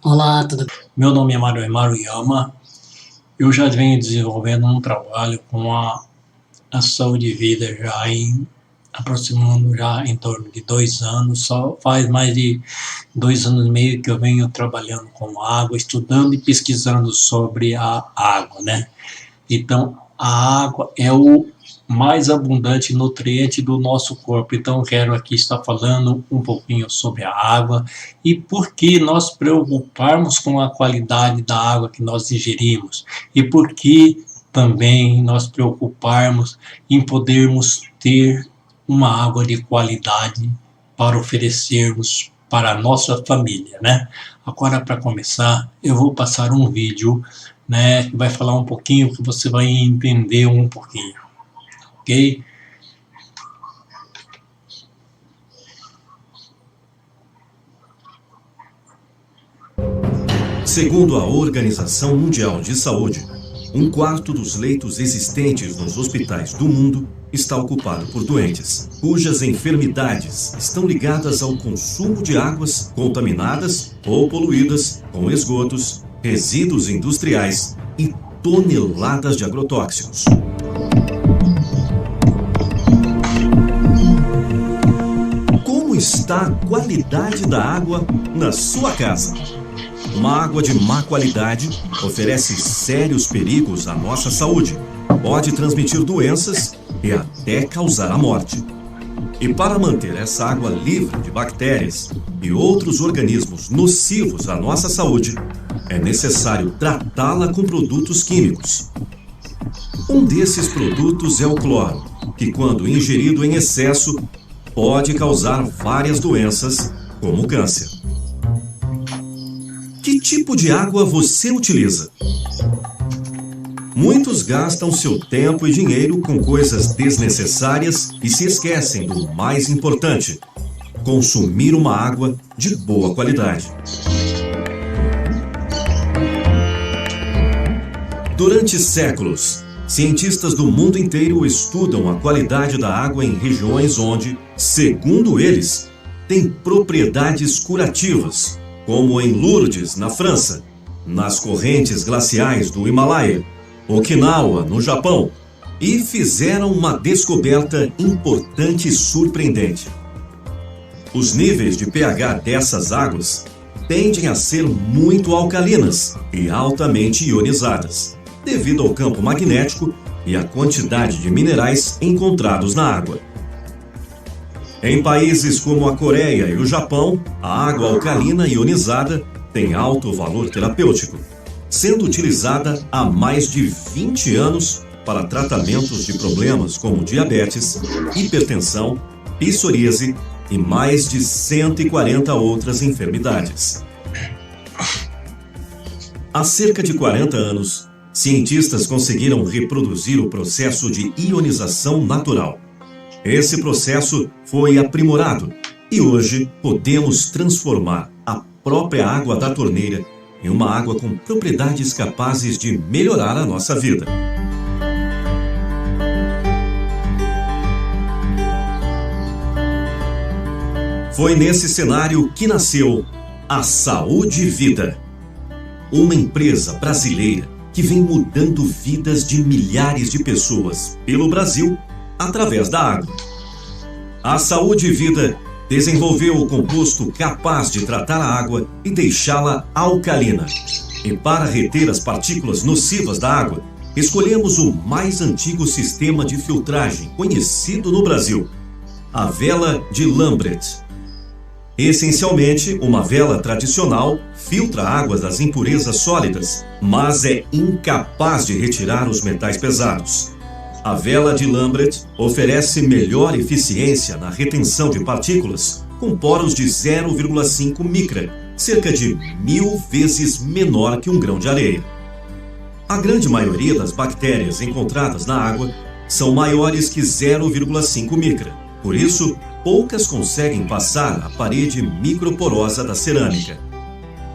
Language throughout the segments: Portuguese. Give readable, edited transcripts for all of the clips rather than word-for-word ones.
Olá, tudo bem? Meu nome é Mario Maruyama. Eu já venho desenvolvendo um trabalho com a saúde e vida já aproximando já em torno de 2 anos. Só faz mais de 2 anos e meio que eu venho trabalhando com água, estudando e pesquisando sobre a água, né? Então, a água é o mais abundante nutriente do nosso corpo. Então, quero aqui estar falando um pouquinho sobre a água e por que nós preocuparmos com a qualidade da água que nós ingerimos e por que também nós preocuparmos em podermos ter uma água de qualidade para oferecermos para a nossa família, né? Agora, para começar, eu vou passar um vídeo, né, que vai falar um pouquinho, que você vai entender um pouquinho, ok? Segundo a Organização Mundial de Saúde, 1/4 dos leitos existentes nos hospitais do mundo está ocupado por doentes, cujas enfermidades estão ligadas ao consumo de águas contaminadas ou poluídas com esgotos, resíduos industriais e toneladas de agrotóxicos. Como está a qualidade da água na sua casa? Uma água de má qualidade oferece sérios perigos à nossa saúde, pode transmitir doenças e até causar a morte. E para manter essa água livre de bactérias e outros organismos nocivos à nossa saúde, é necessário tratá-la com produtos químicos. Um desses produtos é o cloro, que quando ingerido em excesso, pode causar várias doenças, como câncer. Que tipo de água você utiliza? Muitos gastam seu tempo e dinheiro com coisas desnecessárias e se esquecem do mais importante: consumir uma água de boa qualidade. Durante séculos, cientistas do mundo inteiro estudam a qualidade da água em regiões onde, segundo eles, tem propriedades curativas, como em Lourdes, na França, nas correntes glaciais do Himalaia, Okinawa, no Japão, e fizeram uma descoberta importante e surpreendente. Os níveis de pH dessas águas tendem a ser muito alcalinas e altamente ionizadas, devido ao campo magnético e à quantidade de minerais encontrados na água. Em países como a Coreia e o Japão, a água alcalina ionizada tem alto valor terapêutico, sendo utilizada há mais de 20 anos para tratamentos de problemas como diabetes, hipertensão, psoríase e mais de 140 outras enfermidades. Há cerca de 40 anos, cientistas conseguiram reproduzir o processo de ionização natural. Esse processo foi aprimorado e hoje podemos transformar a própria água da torneira em uma água com propriedades capazes de melhorar a nossa vida. Foi nesse cenário que nasceu a Saúde Vida, uma empresa brasileira que vem mudando vidas de milhares de pessoas pelo Brasil através da água. A Saúde Vida desenvolveu o composto capaz de tratar a água e deixá-la alcalina. E para reter as partículas nocivas da água, escolhemos o mais antigo sistema de filtragem conhecido no Brasil, a vela de Lambret. Essencialmente, uma vela tradicional filtra águas das impurezas sólidas, mas é incapaz de retirar os metais pesados. A vela de Lambret oferece melhor eficiência na retenção de partículas, com poros de 0,5 micra, cerca de 1000 vezes menor que um grão de areia. A grande maioria das bactérias encontradas na água são maiores que 0,5 micra, por isso, poucas conseguem passar a parede microporosa da cerâmica.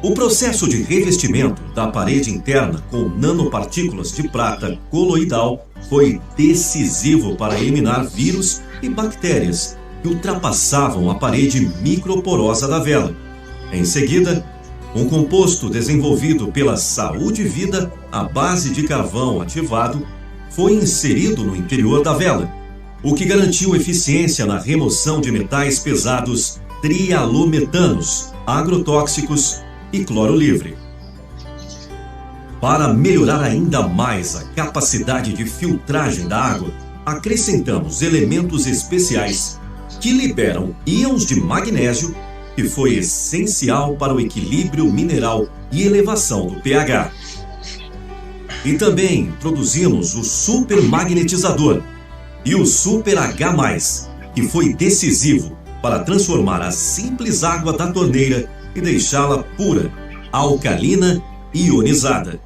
O processo de revestimento da parede interna com nanopartículas de prata coloidal foi decisivo para eliminar vírus e bactérias que ultrapassavam a parede microporosa da vela. Em seguida, Um composto desenvolvido pela Saúde Vida à base de carvão ativado foi inserido no interior da vela, o que garantiu eficiência na remoção de metais pesados trialometanos, agrotóxicos e cloro livre. Para melhorar ainda mais a capacidade de filtragem da água, acrescentamos elementos especiais que liberam íons de magnésio, que foi essencial para o equilíbrio mineral e elevação do pH. E também introduzimos o supermagnetizador e o Super H+, que foi decisivo para transformar a simples água da torneira e deixá-la pura, alcalina e ionizada.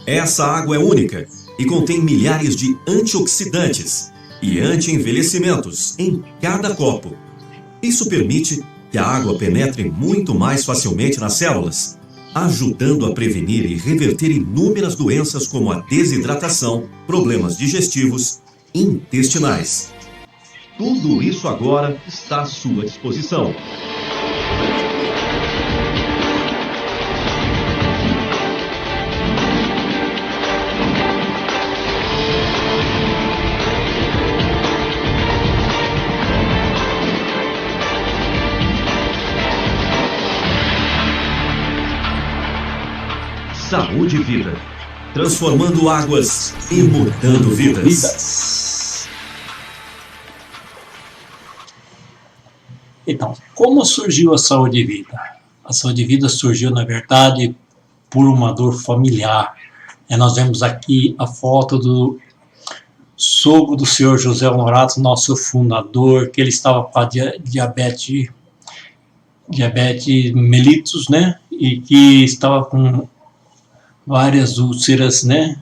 Essa água é única e contém milhares de antioxidantes e anti-envelhecimentos em cada copo. Isso permite que a água penetre muito mais facilmente nas células, ajudando a prevenir e reverter inúmeras doenças como a desidratação, problemas digestivos e intestinais. Tudo isso agora está à sua disposição. Saúde e Vida, transformando águas e mudando vidas. Então, como surgiu a Saúde e Vida? A Saúde e Vida surgiu, na verdade, por uma dor familiar. Nós vemos aqui a foto do sogro do senhor José Honorato, nosso fundador, que ele estava com a diabetes mellitus, né? E que estava com várias úlceras, né?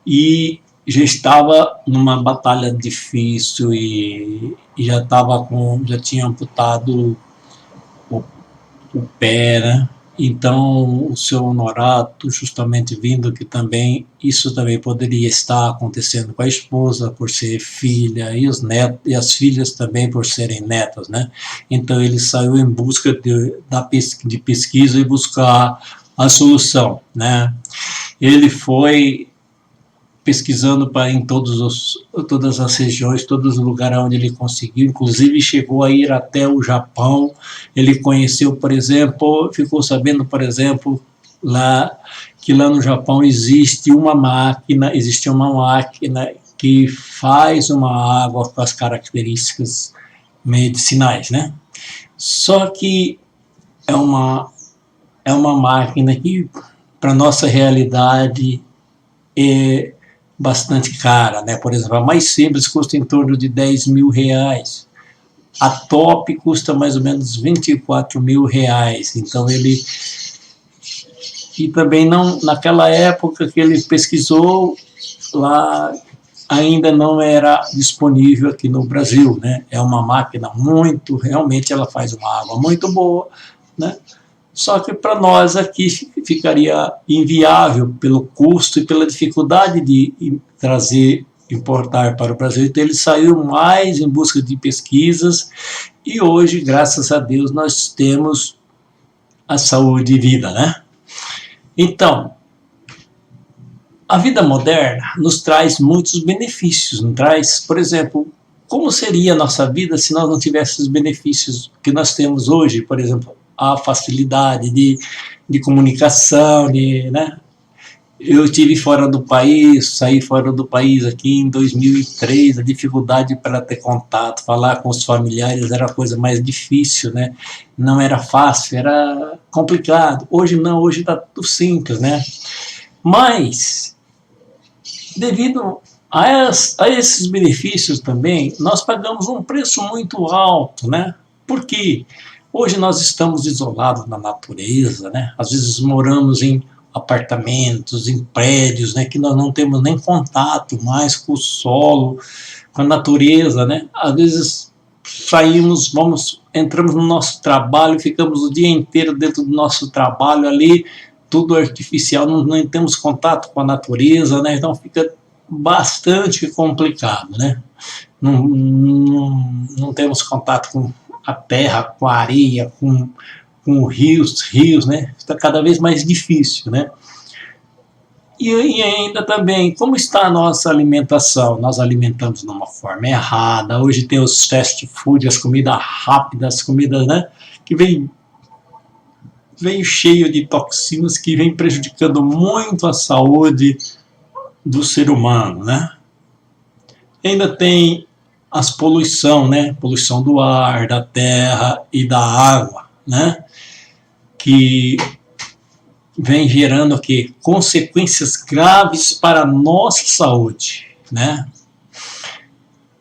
E já estava numa batalha difícil e já tinha amputado o pé, né? Então o seu Honorato, justamente vindo que também isso também poderia estar acontecendo com a esposa por ser filha e os netos e as filhas também por serem netas, né? Então ele saiu em busca de pesquisa e buscar a solução, né? Ele foi pesquisando em todas as regiões, todos os lugares onde ele conseguiu, inclusive chegou a ir até o Japão. Ele conheceu, por exemplo, ficou sabendo, por exemplo, que lá no Japão existe uma máquina que faz uma água com as características medicinais, né? Só que é uma máquina que, para nossa realidade, é bastante cara, né? Por exemplo, a mais simples custa em torno de R$10.000. A top custa mais ou menos R$24.000. Então e também não, naquela época que ele pesquisou, lá ainda não era disponível aqui no Brasil, né? É uma máquina realmente ela faz uma água muito boa, né? Só que para nós aqui ficaria inviável pelo custo e pela dificuldade de importar para o Brasil. Então ele saiu mais em busca de pesquisas e hoje, graças a Deus, nós temos a Saúde e Vida, né? Então, a vida moderna nos traz muitos benefícios, nos traz, por exemplo, como seria a nossa vida se nós não tivéssemos os benefícios que nós temos hoje, por exemplo, a facilidade de comunicação, né? Eu estive fora do país, saí fora do país aqui em 2003, a dificuldade para ter contato, falar com os familiares era a coisa mais difícil, né? Não era fácil, era complicado. Hoje não, hoje está tudo simples, né? Mas, devido a esses benefícios também, nós pagamos um preço muito alto, né? Por quê? Hoje nós estamos isolados na natureza, né? Às vezes moramos em apartamentos, em prédios, né? Que nós não temos nem contato mais com o solo, com a natureza, né? Às vezes saímos, entramos no nosso trabalho, ficamos o dia inteiro dentro do nosso trabalho ali, tudo artificial, não temos contato com a natureza, né? Então fica bastante complicado, né? Não temos contato com a terra, com a areia, com com rios, né? Está cada vez mais difícil, né? E ainda também, como está a nossa alimentação? Nós alimentamos de uma forma errada. Hoje tem os fast food, as comidas rápidas, as comidas, né, que vem cheio de toxinas, que vem prejudicando muito a saúde do ser humano, né? E ainda tem as poluição, né? Poluição do ar, da terra e da água, né? Que vem gerando aqui consequências graves para a nossa saúde, né?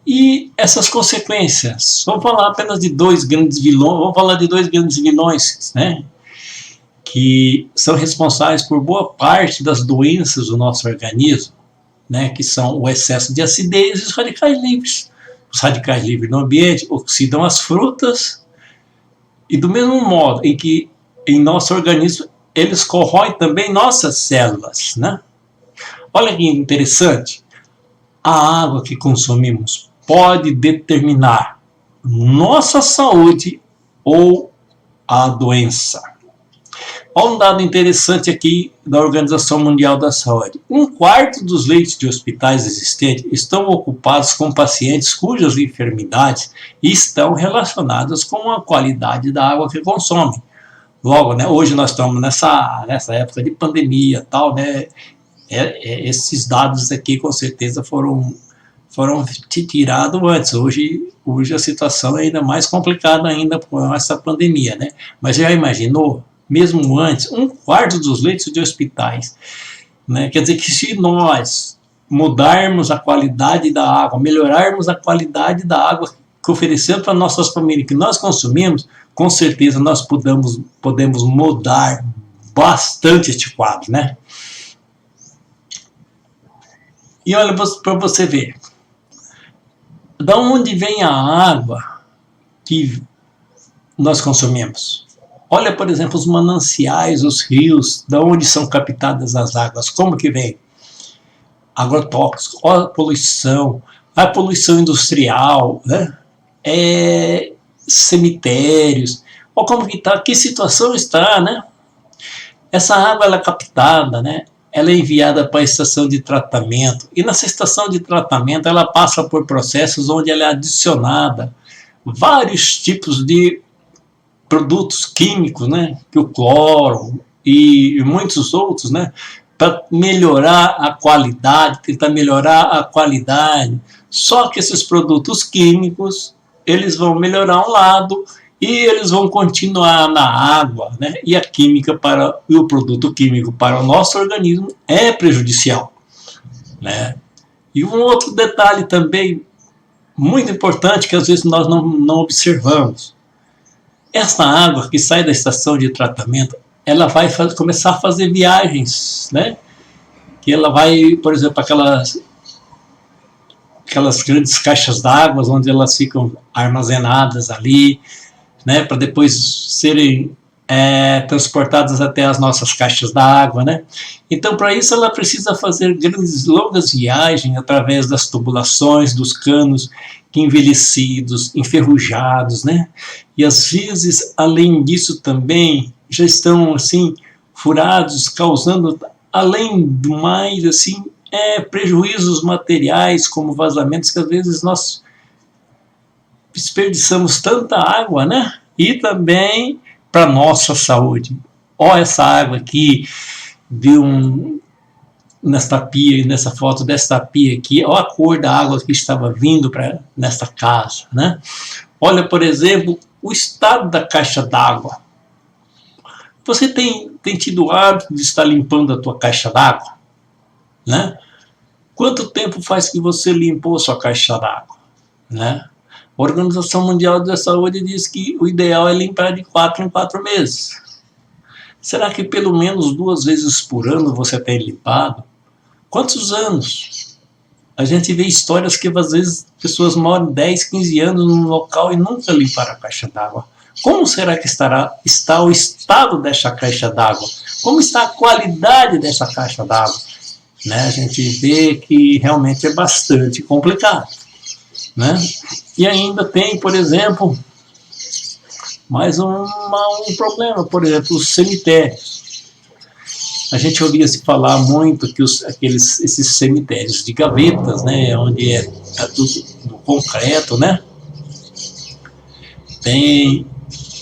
E essas consequências, vamos falar apenas de dois grandes vilões, né? Que são responsáveis por boa parte das doenças do nosso organismo, né? Que são o excesso de acidez e os radicais livres. Os radicais livres no ambiente oxidam as frutas e do mesmo modo em que em nosso organismo eles corroem também nossas células, né? Olha que interessante. A água que consumimos pode determinar nossa saúde ou a doença. Olha um dado interessante aqui da Organização Mundial da Saúde. 1/4 dos leitos de hospitais existentes estão ocupados com pacientes cujas enfermidades estão relacionadas com a qualidade da água que consomem. Logo, né, hoje nós estamos nessa época de pandemia, tal, né, esses dados aqui com certeza foram tirados antes. Hoje a situação é ainda mais complicada ainda com essa pandemia, né? Mas já imaginou, mesmo antes, 1/4 dos leitos de hospitais, né? Quer dizer que se nós mudarmos a qualidade da água, melhorarmos a qualidade da água que oferecemos para nossas famílias, que nós consumimos, com certeza nós podemos mudar bastante este quadro, né? E olha para você ver, da onde vem a água que nós consumimos? Olha, por exemplo, os mananciais, os rios, da onde são captadas as águas, como que vem? Agrotóxicos, olha a poluição industrial, né? Cemitérios, olha como que está, que situação está, né? Essa água ela é captada, né? Ela é enviada para a estação de tratamento, e nessa estação de tratamento ela passa por processos onde ela é adicionada vários tipos de produtos químicos, né? Que o cloro e muitos outros, né? Para melhorar a qualidade, tentar melhorar a qualidade. Só que esses produtos químicos, eles vão melhorar um lado e eles vão continuar na água, né? E a química e o produto químico para o nosso organismo é prejudicial, né? E um outro detalhe também muito importante que às vezes nós não observamos. Essa água que sai da estação de tratamento, ela vai começar a fazer viagens, né? Que ela vai, por exemplo, aquelas grandes caixas d'água onde elas ficam armazenadas ali, né, para depois serem transportadas até as nossas caixas d'água, né? Então, para isso, ela precisa fazer longas viagens através das tubulações, dos canos envelhecidos, enferrujados, né? E às vezes, além disso, também já estão assim furados, causando, além do mais, assim, prejuízos materiais, como vazamentos, que às vezes nós desperdiçamos tanta água, né? E também para nossa saúde. Olha essa água aqui, nesta pia, nessa foto desta pia aqui, olha a cor da água que estava vindo nesta casa, né? Olha, por exemplo, o estado da caixa d'água. Você tem tido o hábito de estar limpando a tua caixa d'água, né? Quanto tempo faz que você limpou a sua caixa d'água, né? A Organização Mundial da Saúde diz que o ideal é limpar de 4 em 4 meses. Será que pelo menos 2 vezes por ano você tem limpado? Quantos anos? A gente vê histórias que às vezes pessoas moram 10, 15 anos num local e nunca limparam a caixa d'água. Como será que está o estado dessa caixa d'água? Como está a qualidade dessa caixa d'água? Né? A gente vê que realmente é bastante complicado, né? E ainda tem, por exemplo, Mas um problema, por exemplo, os cemitérios. A gente ouvia se falar muito que esses cemitérios de gavetas, né, onde tá tudo no concreto, né,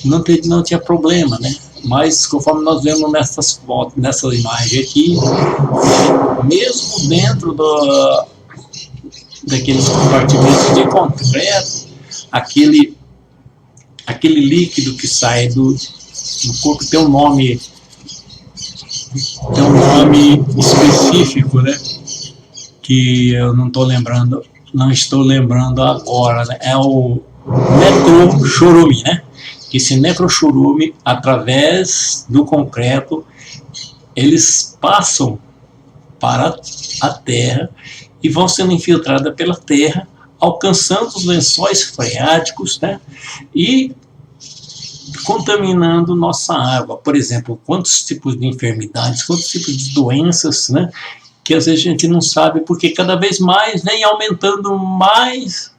não tinha problema, né? Mas conforme nós vemos nessas fotos, nessa imagem aqui, mesmo dentro daqueles compartimentos de concreto, aquele líquido que sai do corpo tem um nome específico, né? Que eu não estou lembrando agora, né? É o necrochorume, né? Esse necrochorume, através do concreto, eles passam para a terra e vão sendo infiltradas pela terra, alcançando os lençóis freáticos, né? E contaminando nossa água. Por exemplo, quantos tipos de enfermidades, quantos tipos de doenças, né? Que às vezes a gente não sabe, porque cada vez mais vem aumentando mais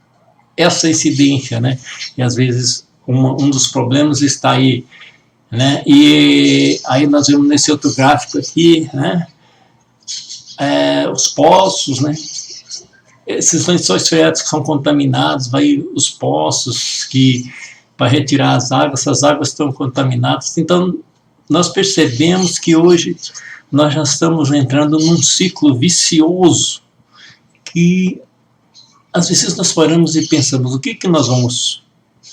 essa incidência, né? E às vezes um dos problemas está aí, né? E aí nós vemos nesse outro gráfico aqui, né? Os poços, né? Esses lençóis freáticos são contaminados, vai os poços que para retirar as águas, essas águas estão contaminadas. Então nós percebemos que hoje nós já estamos entrando num ciclo vicioso que às vezes nós paramos e pensamos, o que nós vamos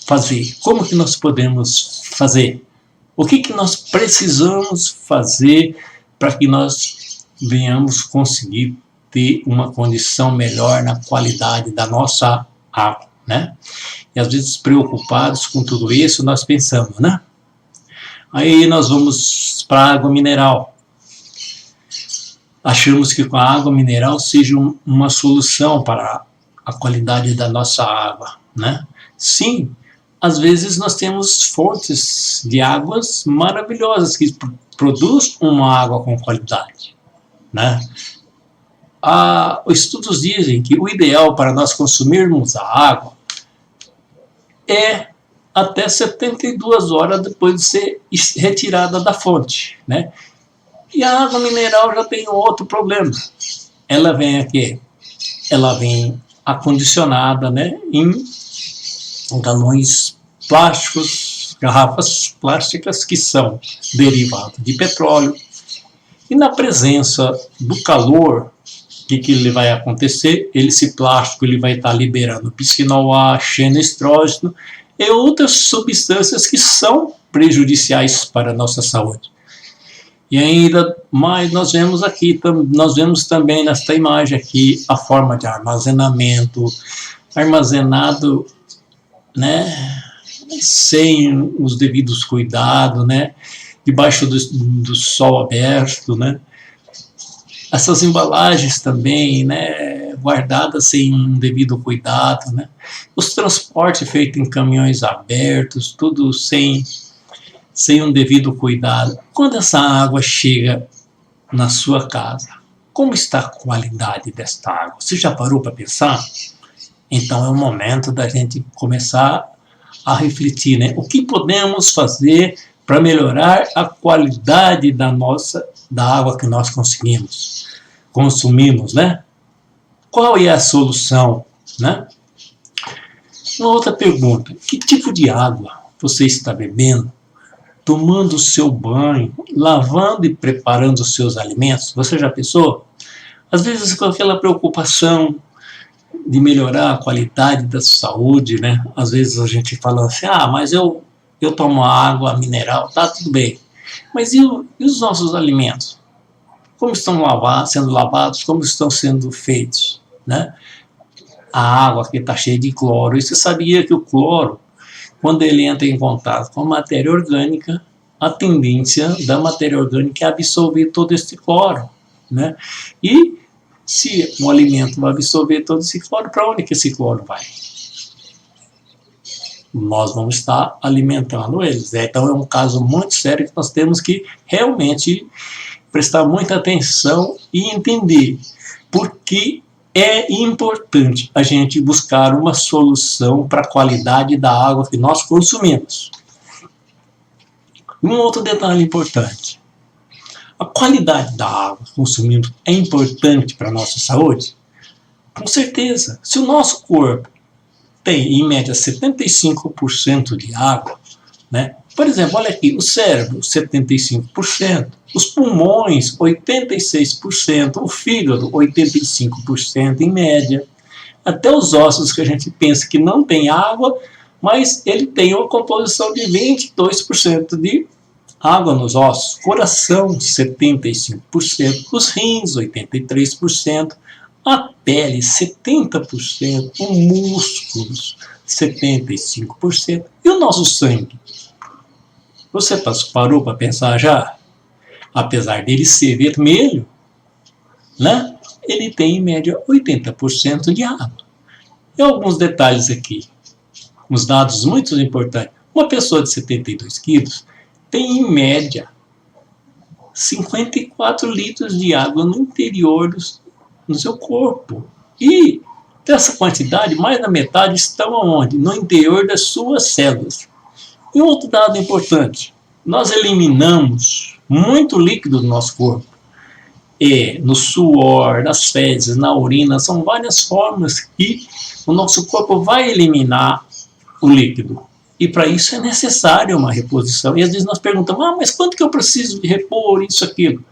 fazer? Como que nós podemos fazer? O que nós precisamos fazer para que nós venhamos conseguir ter uma condição melhor na qualidade da nossa água, né? E às vezes preocupados com tudo isso, nós pensamos, né? Aí nós vamos para a água mineral. Achamos que com a água mineral seja uma solução para a qualidade da nossa água, né? Sim, às vezes nós temos fontes de águas maravilhosas que produzem uma água com qualidade, né? Os estudos dizem que o ideal para nós consumirmos a água é até 72 horas depois de ser retirada da fonte, né? E a água mineral já tem outro problema. Ela vem aqui, ela vem acondicionada, né, em galões plásticos, garrafas plásticas que são derivados de petróleo. E na presença do calor, o que ele vai acontecer? Esse plástico ele vai estar liberando bisfenol A, xenoestrógeno e outras substâncias que são prejudiciais para a nossa saúde. E ainda mais nós vemos aqui, nós vemos também nesta imagem aqui a forma de armazenado, né, sem os devidos cuidados, né, debaixo do sol aberto, né. Essas embalagens também, né, guardadas sem um devido cuidado, né. Os transportes feitos em caminhões abertos, tudo sem um devido cuidado. Quando essa água chega na sua casa, como está a qualidade desta água? Você já parou para pensar? Então é o momento da gente começar a refletir, né? O que podemos fazer para melhorar a qualidade da água que nós consumimos, né? Qual é a solução, né? Uma outra pergunta: que tipo de água você está bebendo? Tomando o seu banho, lavando e preparando os seus alimentos? Você já pensou? Às vezes com aquela preocupação de melhorar a qualidade da saúde, né? Às vezes a gente fala assim, mas eu tomo água mineral, tá tudo bem. Mas e os nossos alimentos? Como estão sendo lavados? Como estão sendo feitos, né? A água aqui está cheia de cloro. E você sabia que o cloro, quando ele entra em contato com a matéria orgânica, a tendência da matéria orgânica é absorver todo esse cloro, né? E se o alimento vai absorver todo esse cloro, para onde que esse cloro vai? Nós vamos estar alimentando eles. Então é um caso muito sério que nós temos que realmente prestar muita atenção e entender por que é importante a gente buscar uma solução para a qualidade da água que nós consumimos. Um outro detalhe importante. A qualidade da água consumida é importante para a nossa saúde? Com certeza. Se o nosso corpo tem, em média, 75% de água, né? Por exemplo, olha aqui, o cérebro, 75%, os pulmões, 86%, o fígado, 85% em média. Até os ossos, que a gente pensa que não tem água, mas ele tem uma composição de 22% de água nos ossos. Coração, 75%, os rins, 83%, a pele, 70%, os músculos, 75%, e o nosso sangue. Você parou para pensar já? Apesar dele ser vermelho, né? Ele tem em média 80% de água. E alguns detalhes aqui, uns dados muito importantes. Uma pessoa de 72 quilos tem em média 54 litros de água no interior do seu corpo. E dessa quantidade, mais da metade estão aonde? No interior das suas células. E outro dado importante, nós eliminamos muito líquido do nosso corpo. No suor, nas fezes, na urina, são várias formas que o nosso corpo vai eliminar o líquido. E para isso é necessária uma reposição. E às vezes nós perguntamos, mas quanto que eu preciso de repor isso, aquilo?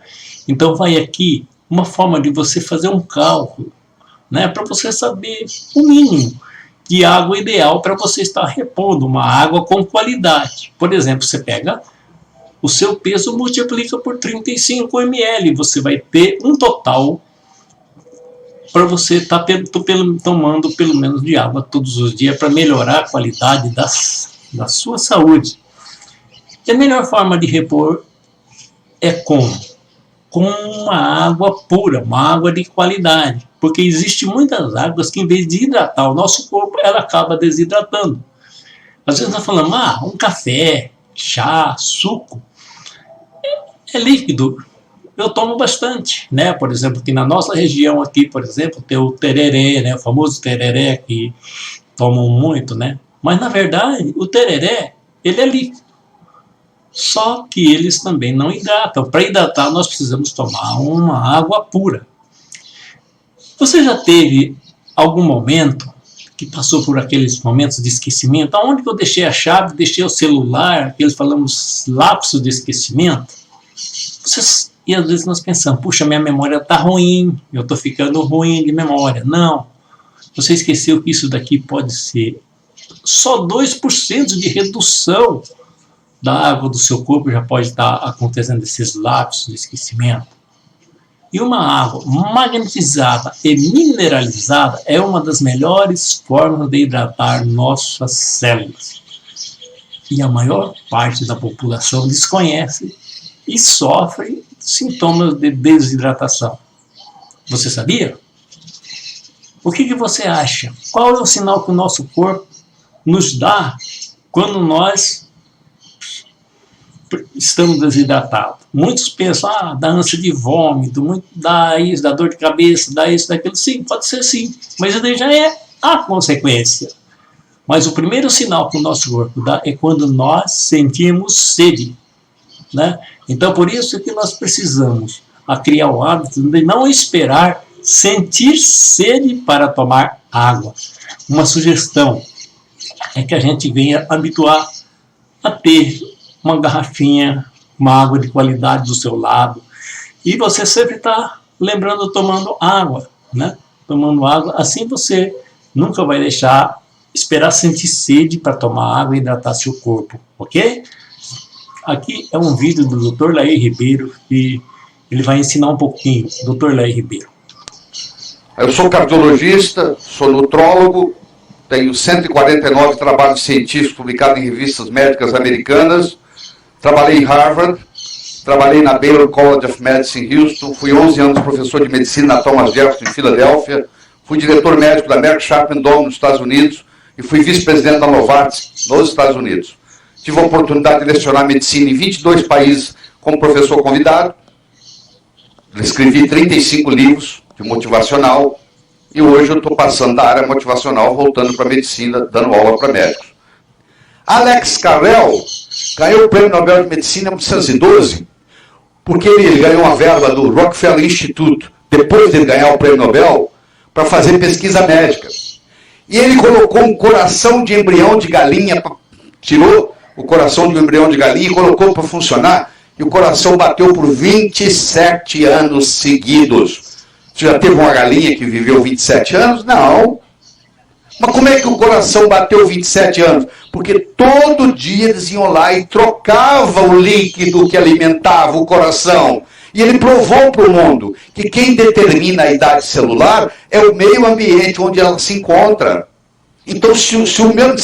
Então vai aqui uma forma de você fazer um cálculo, né, para você saber o mínimo de água ideal para você estar repondo, uma água com qualidade. Por exemplo, você pega o seu peso, multiplica por 35 ml, você vai ter um total para você estar tomando pelo menos de água todos os dias para melhorar a qualidade da sua saúde. E a melhor forma de repor é com uma água pura, uma água de qualidade. Porque existem muitas águas que, em vez de hidratar o nosso corpo, ela acaba desidratando. Às vezes nós falamos, um café, chá, suco, é líquido. Eu tomo bastante, né? Por exemplo, aqui na nossa região, aqui, por exemplo, tem o tereré, né? O famoso tereré que tomam muito, né? Mas, na verdade, o tereré, ele é líquido. Só que eles também não hidratam. Para hidratar, nós precisamos tomar uma água pura. Você já teve algum momento que passou por aqueles momentos de esquecimento? Aonde que eu deixei a chave, deixei o celular, aqueles falamos lapsos de esquecimento? E às vezes nós pensamos, puxa, minha memória está ruim, eu estou ficando ruim de memória. Não, você esqueceu que isso daqui pode ser só 2% de redução da água do seu corpo já pode estar acontecendo esses lapsos de esquecimento. E uma água magnetizada e mineralizada é uma das melhores formas de hidratar nossas células. E a maior parte da população desconhece e sofre sintomas de desidratação. Você sabia? O que você acha? Qual é o sinal que o nosso corpo nos dá quando nós estamos desidratados? Muitos pensam, dá ânsia de vômito, dá isso, dá dor de cabeça, dá isso, daquilo. Sim, pode ser sim, mas isso daí já é a consequência. Mas o primeiro sinal que o nosso corpo dá é quando nós sentimos sede, né? Então, por isso que nós precisamos criar o hábito de não esperar sentir sede para tomar água. Uma sugestão é que a gente venha habituar a ter uma garrafinha, uma água de qualidade do seu lado. E você sempre está lembrando, tomando água, né? Tomando água, assim você nunca vai esperar sentir sede para tomar água e hidratar seu corpo, ok? Aqui é um vídeo do Dr. Laí Ribeiro e ele vai ensinar um pouquinho. Dr. Laí Ribeiro. Eu sou cardiologista, sou nutrólogo, tenho 149 trabalhos científicos publicados em revistas médicas americanas, trabalhei em Harvard, trabalhei na Baylor College of Medicine em Houston, fui 11 anos professor de medicina na Thomas Jefferson em Filadélfia, fui diretor médico da Merck Sharp & Dohme nos Estados Unidos e fui vice-presidente da Novartis nos Estados Unidos. Tive a oportunidade de lecionar medicina em 22 países como professor convidado. Escrevi 35 livros de motivacional e hoje eu estou passando da área motivacional, voltando para a medicina, dando aula para médicos. Alex Carrel Ganhou o Prêmio Nobel de Medicina em 1912, porque ele ganhou uma verba do Rockefeller Institute, depois de ele ganhar o Prêmio Nobel, para fazer pesquisa médica. E ele colocou um coração de embrião de galinha, tirou o coração de um embrião de galinha e colocou para funcionar, e o coração bateu por 27 anos seguidos. Você já teve uma galinha que viveu 27 anos? Não. Mas como é que o coração bateu 27 anos? Porque todo dia eles iam lá e trocavam o líquido que alimentava o coração. E ele provou para o mundo que quem determina a idade celular é o meio ambiente onde ela se encontra. Então, se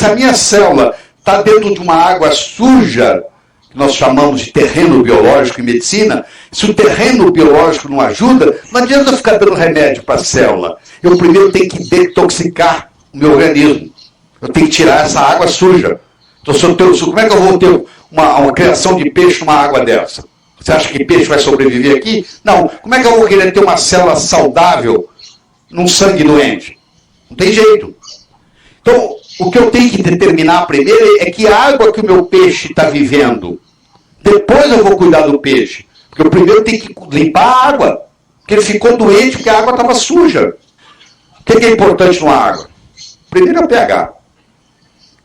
a minha célula está dentro de uma água suja, que nós chamamos de terreno biológico em medicina, se o terreno biológico não ajuda, não adianta ficar dando remédio para a célula. Eu primeiro tenho que detoxicar o meu organismo. Eu tenho que tirar essa água suja. Então, como é que eu vou ter uma criação de peixe numa água dessa? Você acha que peixe vai sobreviver aqui? Não. Como é que eu vou querer ter uma célula saudável num sangue doente? Não tem jeito. Então, o que eu tenho que determinar primeiro é que água que o meu peixe está vivendo. Depois eu vou cuidar do peixe. Porque eu primeiro tenho que limpar a água. Porque ele ficou doente porque a água estava suja. O que é importante numa água? Primeiro é o pH.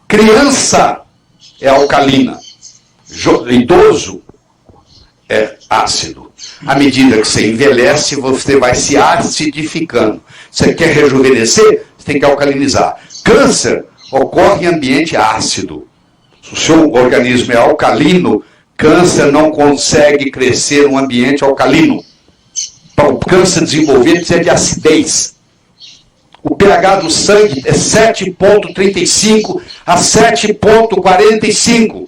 Criança é alcalina. Idoso é ácido. À medida que você envelhece, você vai se acidificando. Você quer rejuvenescer? Você tem que alcalinizar. Câncer ocorre em ambiente ácido. Se o seu organismo é alcalino, câncer não consegue crescer num ambiente alcalino. Para o câncer desenvolver, precisa de acidez. O pH do sangue é 7,35 a 7,45.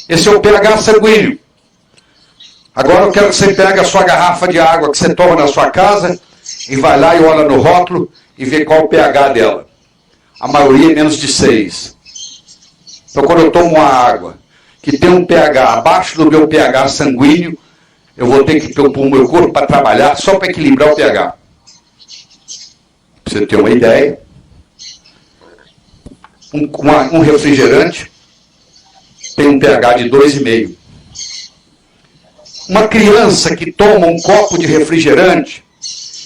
Esse é o pH sanguíneo. Agora eu quero que você pegue a sua garrafa de água que você toma na sua casa e vai lá e olha no rótulo e vê qual é o pH dela. A maioria é menos de 6. Então, quando eu tomo uma água que tem um pH abaixo do meu pH sanguíneo, eu vou ter que pôr o meu corpo para trabalhar só para equilibrar o pH. Pra você ter uma ideia, um refrigerante tem um pH de 2,5. Uma criança que toma um copo de refrigerante,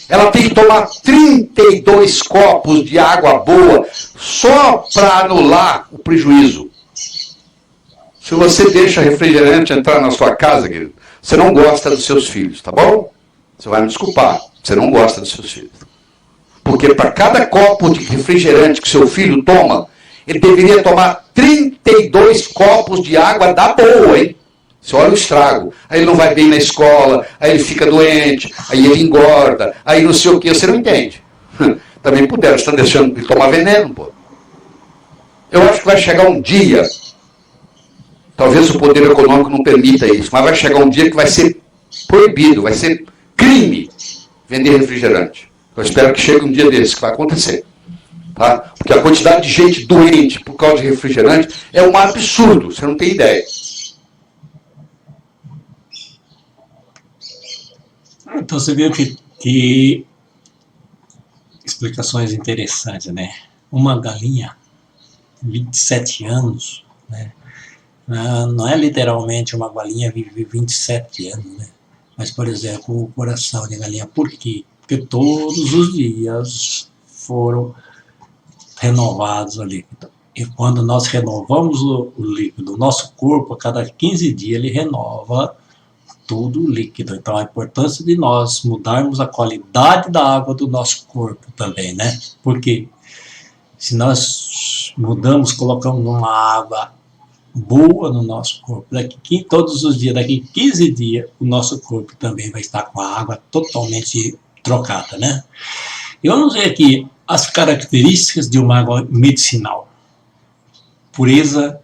ela tem que tomar 32 copos de água boa só para anular o prejuízo. Se você deixa refrigerante entrar na sua casa, querido, você não gosta dos seus filhos, tá bom? Você vai me desculpar, você não gosta dos seus filhos. Porque para cada copo de refrigerante que seu filho toma, ele deveria tomar 32 copos de água da boa, hein? Você olha o estrago. Aí ele não vai bem na escola, aí ele fica doente, aí ele engorda, aí não sei o que, você não entende. Também puderam, estão deixando de tomar veneno, pô. Eu acho que vai chegar um dia, talvez o poder econômico não permita isso, mas vai chegar um dia que vai ser proibido, vai ser crime vender refrigerante. Eu espero que chegue um dia desse, que vai acontecer. Tá? Porque a quantidade de gente doente por causa de refrigerante é um absurdo, você não tem ideia. Então você viu que explicações interessantes, né? Uma galinha, 27 anos, né? Não é literalmente uma galinha vive 27 anos, né? Mas, por exemplo, o coração de galinha, por quê? Porque todos os dias foram renovados o líquido. E quando nós renovamos o líquido, o nosso corpo, a cada 15 dias, ele renova tudo líquido. Então, a importância de nós mudarmos a qualidade da água do nosso corpo também, né? Porque se nós mudamos, colocamos uma água boa no nosso corpo, todos os dias, daqui 15 dias, o nosso corpo também vai estar com a água totalmente trocada, né? E vamos ver aqui as características de uma água medicinal. Pureza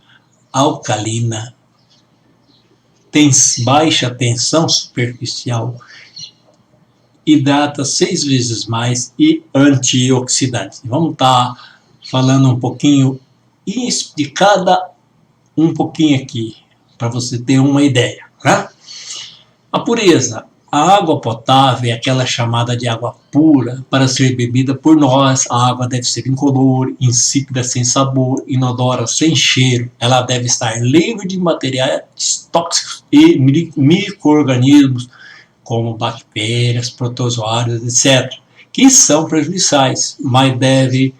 alcalina, tem baixa tensão superficial, hidrata 6 vezes mais e antioxidante. Vamos estar falando um pouquinho de cada um pouquinho aqui, para você ter uma ideia. Tá? A pureza A água potável é aquela chamada de água pura para ser bebida por nós. A água deve ser incolor, insípida, sem sabor, inodora, sem cheiro. Ela deve estar livre de materiais tóxicos e micro-organismos, como bactérias, protozoários, etc., que são prejudiciais, mas deve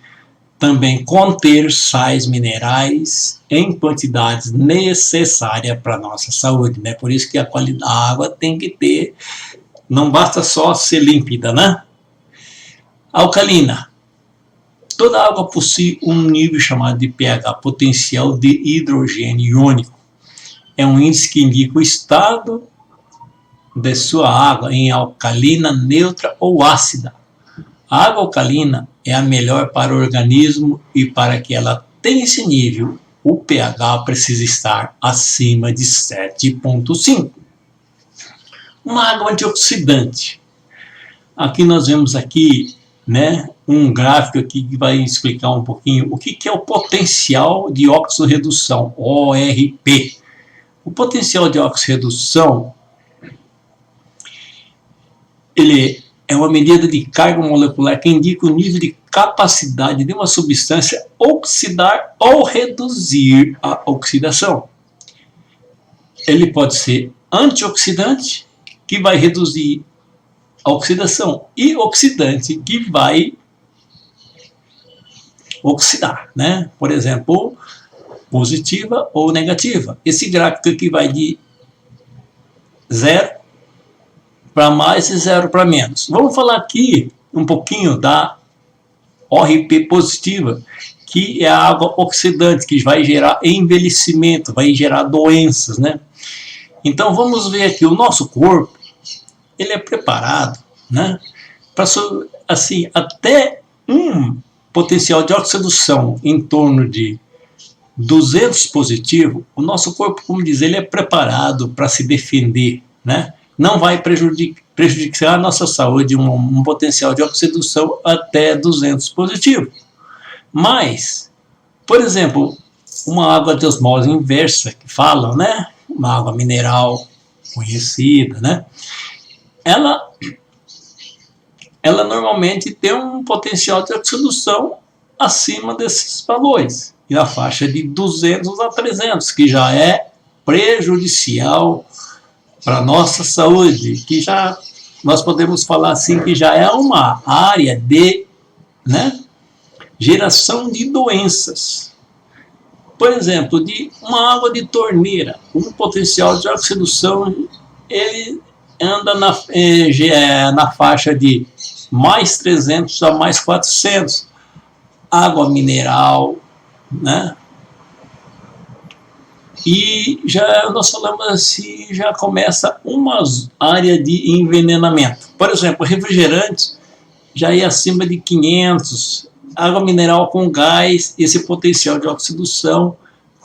também conter sais minerais em quantidades necessárias para a nossa saúde, né? Por isso que a qualidade da água tem que ter, não basta só ser límpida, né? Alcalina. Toda água possui um nível chamado de pH, potencial de hidrogênio iônico. É um índice que indica o estado de sua água em alcalina, neutra ou ácida. A água alcalina é a melhor para o organismo e para que ela tenha esse nível, o pH precisa estar acima de 7,5. Uma água antioxidante. Aqui nós vemos aqui, né, um gráfico aqui que vai explicar um pouquinho o que é o potencial de oxirredução, ORP. O potencial de oxirredução, ele é uma medida de carga molecular que indica o nível de capacidade de uma substância oxidar ou reduzir a oxidação. Ele pode ser antioxidante, que vai reduzir a oxidação, e oxidante, que vai oxidar, né? Por exemplo, positiva ou negativa. Esse gráfico aqui vai de 0 para mais e 0 para menos. Vamos falar aqui um pouquinho da ORP positiva, que é a água oxidante, que vai gerar envelhecimento, vai gerar doenças, né? Então vamos ver aqui, o nosso corpo, ele é preparado, né, para, assim, até um potencial de oxidação em torno de 200 positivo, o nosso corpo, como diz, ele é preparado para se defender, né? Não vai prejudicar a nossa saúde um potencial de oxidação até 200 positivo. Mas, por exemplo, uma água de osmose inversa, que falam, né? Uma água mineral conhecida, né? Ela normalmente tem um potencial de oxidação acima desses valores, e na faixa de 200 a 300, que já é prejudicial para a nossa saúde, que já nós podemos falar assim que já é uma área de, né, geração de doenças. Por exemplo, de uma água de torneira, um potencial de oxidação, ele anda na faixa de mais 300 a mais 400. Água mineral, né? E já nós falamos assim, já começa uma área de envenenamento. Por exemplo, refrigerantes já é acima de 500, água mineral com gás, esse potencial de oxidação,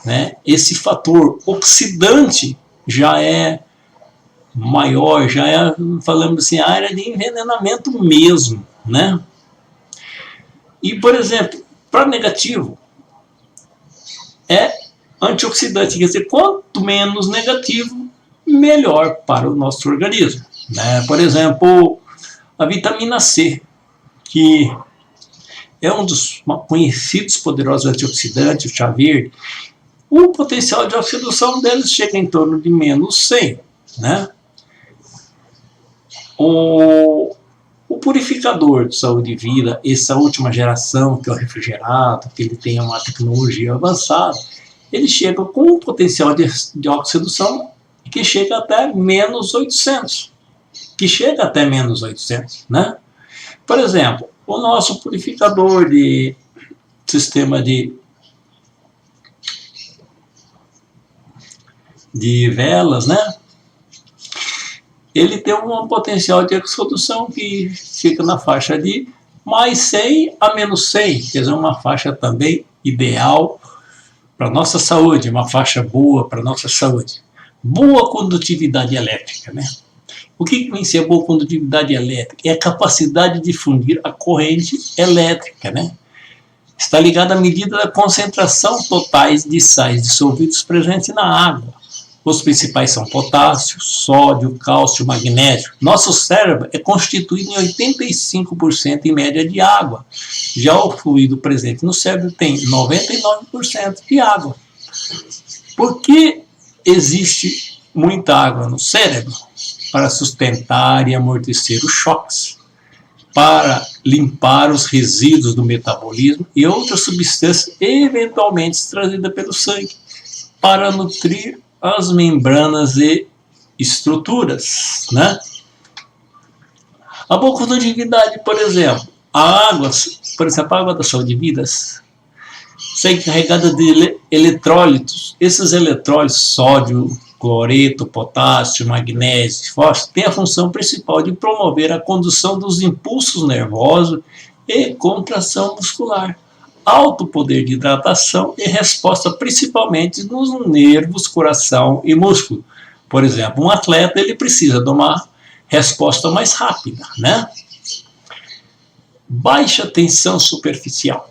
né? Esse fator oxidante já é maior, já é, falamos assim, área de envenenamento mesmo, né? E, por exemplo, para negativo, é antioxidante, quer dizer, quanto menos negativo, melhor para o nosso organismo, né? Por exemplo, a vitamina C, que é um dos conhecidos poderosos antioxidantes, o chá verde, o potencial de oxidação deles chega em torno de menos 100, né? O purificador de saúde e vida, essa última geração, que é o refrigerado, que ele tem uma tecnologia avançada, ele chega com um potencial de oxidação que chega até menos 800. Né? Por exemplo, o nosso purificador de sistema de velas, né? Ele tem um potencial de oxidação que fica na faixa de mais 100 a menos 100, quer dizer, uma faixa também ideal para a nossa saúde, uma faixa boa para a nossa saúde. Boa condutividade elétrica, né? O que vem ser boa condutividade elétrica? É a capacidade de difundir a corrente elétrica, né? Está ligada à medida da concentração totais de sais dissolvidos presentes na água. Os principais são potássio, sódio, cálcio, magnésio. Nosso cérebro é constituído em 85% em média de água. Já o fluido presente no cérebro tem 99% de água. Por que existe muita água no cérebro? Para sustentar e amortecer os choques, para limpar os resíduos do metabolismo e outras substâncias eventualmente trazidas pelo sangue, para nutrir as membranas e estruturas, né? A boa condutividade, por exemplo, a água da saúde de vidas, segue carregada de eletrólitos. Esses eletrólitos, sódio, cloreto, potássio, magnésio e fósforo, têm a função principal de promover a condução dos impulsos nervosos e contração muscular, alto poder de hidratação e resposta principalmente nos nervos, coração e músculo. Por exemplo, um atleta ele precisa de uma resposta mais rápida, né? Baixa tensão superficial.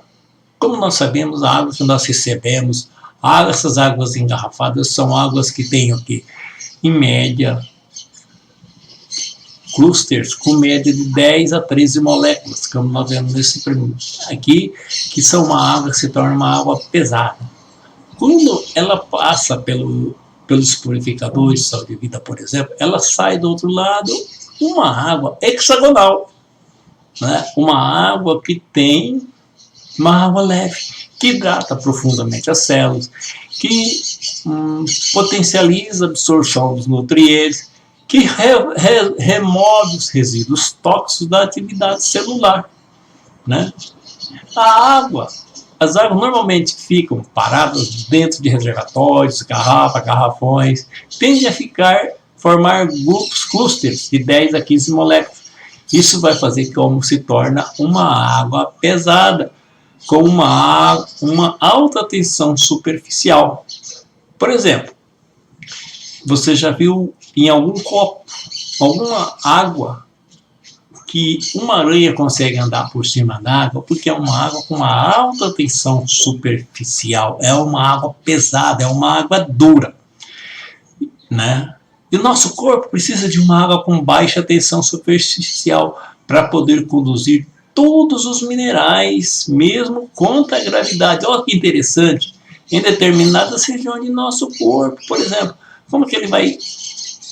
Como nós sabemos, a água que nós recebemos, essas águas engarrafadas são águas que têm o quê? Em média, clusters com média de 10 a 13 moléculas, como nós vemos nesse primeiro aqui, que são uma água que se torna uma água pesada. Quando ela passa pelos purificadores de saúde de vida, por exemplo, ela sai do outro lado uma água hexagonal, né? Uma água que tem uma água leve, que hidrata profundamente as células, que potencializa a absorção dos nutrientes, que remove os resíduos tóxicos da atividade celular, né? As águas normalmente ficam paradas dentro de reservatórios, garrafões, tendem a formar grupos, clusters de 10 a 15 moléculas. Isso vai fazer como se torna uma água pesada, com uma alta tensão superficial. Por exemplo, você já viu em algum copo, alguma água, que uma aranha consegue andar por cima da água, porque é uma água com uma alta tensão superficial, é uma água pesada, é uma água dura, né? E o nosso corpo precisa de uma água com baixa tensão superficial para poder conduzir todos os minerais, mesmo contra a gravidade. Olha que interessante, em determinadas regiões de nosso corpo, por exemplo, como que ele vai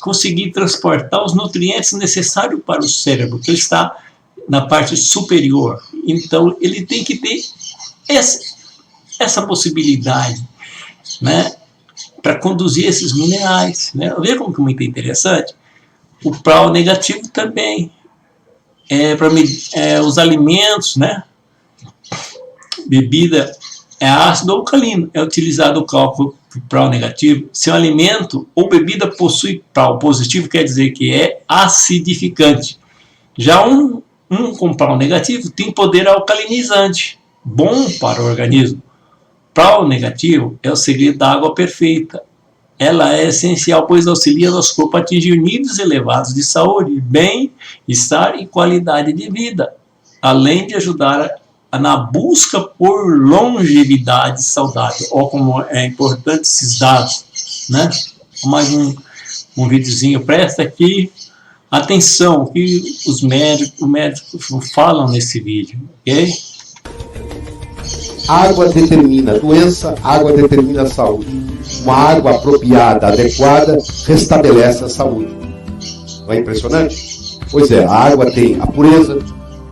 conseguir transportar os nutrientes necessários para o cérebro, que ele está na parte superior. Então, ele tem que ter essa possibilidade, né, para conduzir esses minerais, né? Vê como que é muito interessante. O pró negativo também os alimentos, né? Bebida é ácido ou alcalino, é utilizado o cálculo pró negativo. Se um alimento ou bebida possui pró positivo, quer dizer que é acidificante. Já um com pró negativo tem poder alcalinizante, bom para o organismo. Pró negativo é o segredo da água perfeita. Ela é essencial, pois auxilia nosso corpo a atingir níveis elevados de saúde, bem-estar e qualidade de vida, além de ajudar na busca por longevidade saudável. Olha como é importante esses dados, né? Mais um videozinho, presta aqui atenção, que os médicos falam nesse vídeo, ok? Água determina doença, água determina saúde. Uma água apropriada, adequada, restabelece a saúde. Não é impressionante? Pois é, a água tem a pureza,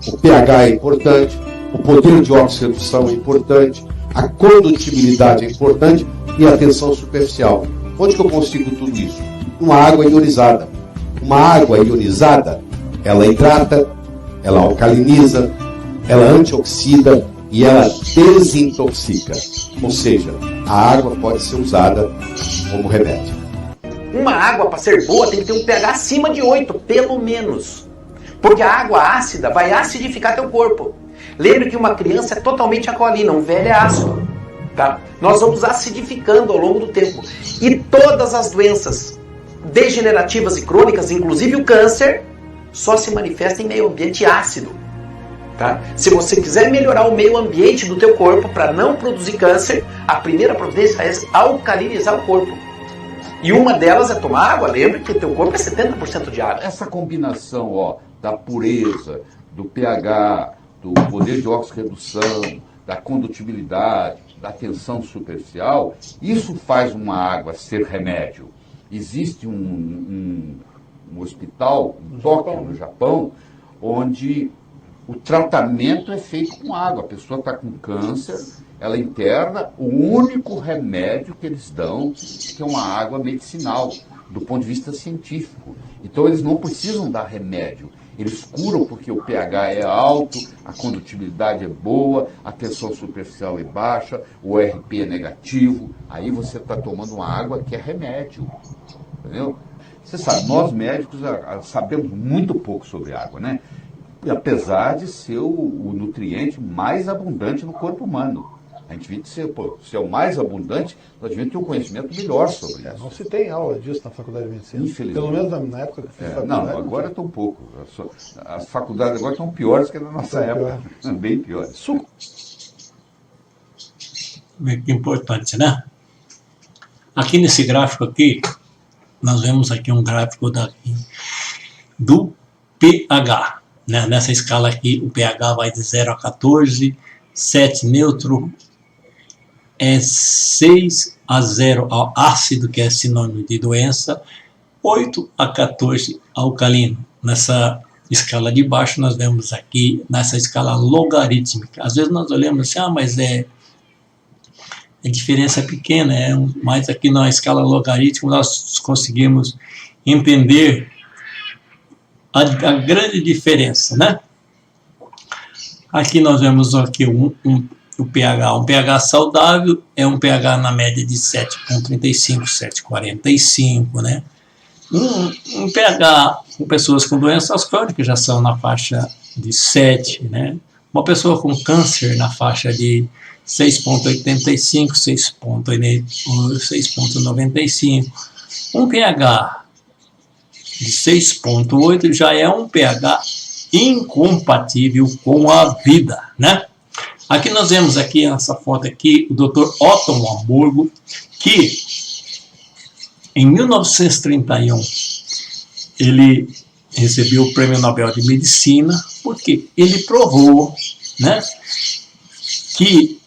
o pH é importante, o poder de oxidação é importante, a condutibilidade é importante e a tensão superficial. Onde que eu consigo tudo isso? Uma água ionizada. Uma água ionizada, ela hidrata, ela alcaliniza, ela antioxida e ela desintoxica. Ou seja, a água pode ser usada como remédio. Uma água, para ser boa, tem que ter um pH acima de 8, pelo menos. Porque a água ácida vai acidificar teu corpo. Lembre que uma criança é totalmente alcalina, um velho é ácido. Tá? Nós vamos acidificando ao longo do tempo. E todas as doenças degenerativas e crônicas, inclusive o câncer, só se manifestam em meio ambiente ácido. Tá? Se você quiser melhorar o meio ambiente do teu corpo para não produzir câncer, a primeira providência é alcalinizar o corpo. E uma delas é tomar água. Lembra que teu corpo é 70% de água. Essa combinação, ó, da pureza, do pH, do poder de oxirredução, da condutibilidade, da tensão superficial, isso faz uma água ser remédio. Existe um hospital em Tóquio, no Japão, onde o tratamento é feito com água. A pessoa está com câncer, ela interna, o único remédio que eles dão que é uma água medicinal, do ponto de vista científico. Então eles não precisam dar remédio. Eles curam porque o pH é alto, a condutibilidade é boa, a tensão superficial é baixa, o ORP é negativo. Aí você está tomando uma água que é remédio. Entendeu? Você sabe, nós médicos sabemos muito pouco sobre água, né? Apesar de ser o nutriente mais abundante no corpo humano. A gente devia ser, se é o mais abundante, nós devíamos ter um conhecimento melhor sobre isso. Não se tem aula disso na faculdade de medicina. Infelizmente. Pelo menos na época que eu fiz faculdade. Não, agora está um pouco. As faculdades agora estão piores que na nossa época. Bem piores. Suco. Muito importante, né? Aqui nesse gráfico aqui, nós vemos aqui um gráfico do pH. Né? Nessa escala aqui, o pH vai de 0 a 14, 7 neutro, 6 a 0 ao ácido, que é sinônimo de doença, 8 a 14 alcalino. Nessa escala de baixo, nós vemos aqui, nessa escala logarítmica. Às vezes nós olhamos assim, mas a diferença é pequena, mas aqui na escala logarítmica nós conseguimos entender a grande diferença, né? Aqui nós vemos aqui o pH. Um pH saudável é um pH na média de 7,35, 7,45, né? Um pH com pessoas com doenças crônicas já são na faixa de 7, né? Uma pessoa com câncer na faixa de 6,85, 6,95. Um pH de 6,8 já é um pH incompatível com a vida, né? Aqui nós vemos aqui nessa foto aqui o Dr. Otto Warburg, que em 1931 ele recebeu o Prêmio Nobel de Medicina porque ele provou, né, que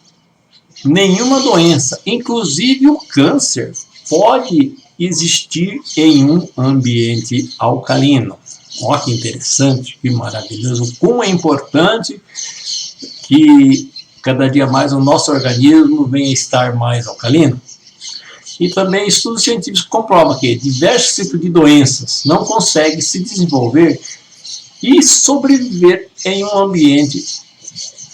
nenhuma doença, inclusive o câncer, pode existir em um ambiente alcalino. Olha que interessante, que maravilhoso, como é importante que cada dia mais o nosso organismo venha a estar mais alcalino. E também estudos científicos comprovam que diversos tipos de doenças não conseguem se desenvolver e sobreviver em um ambiente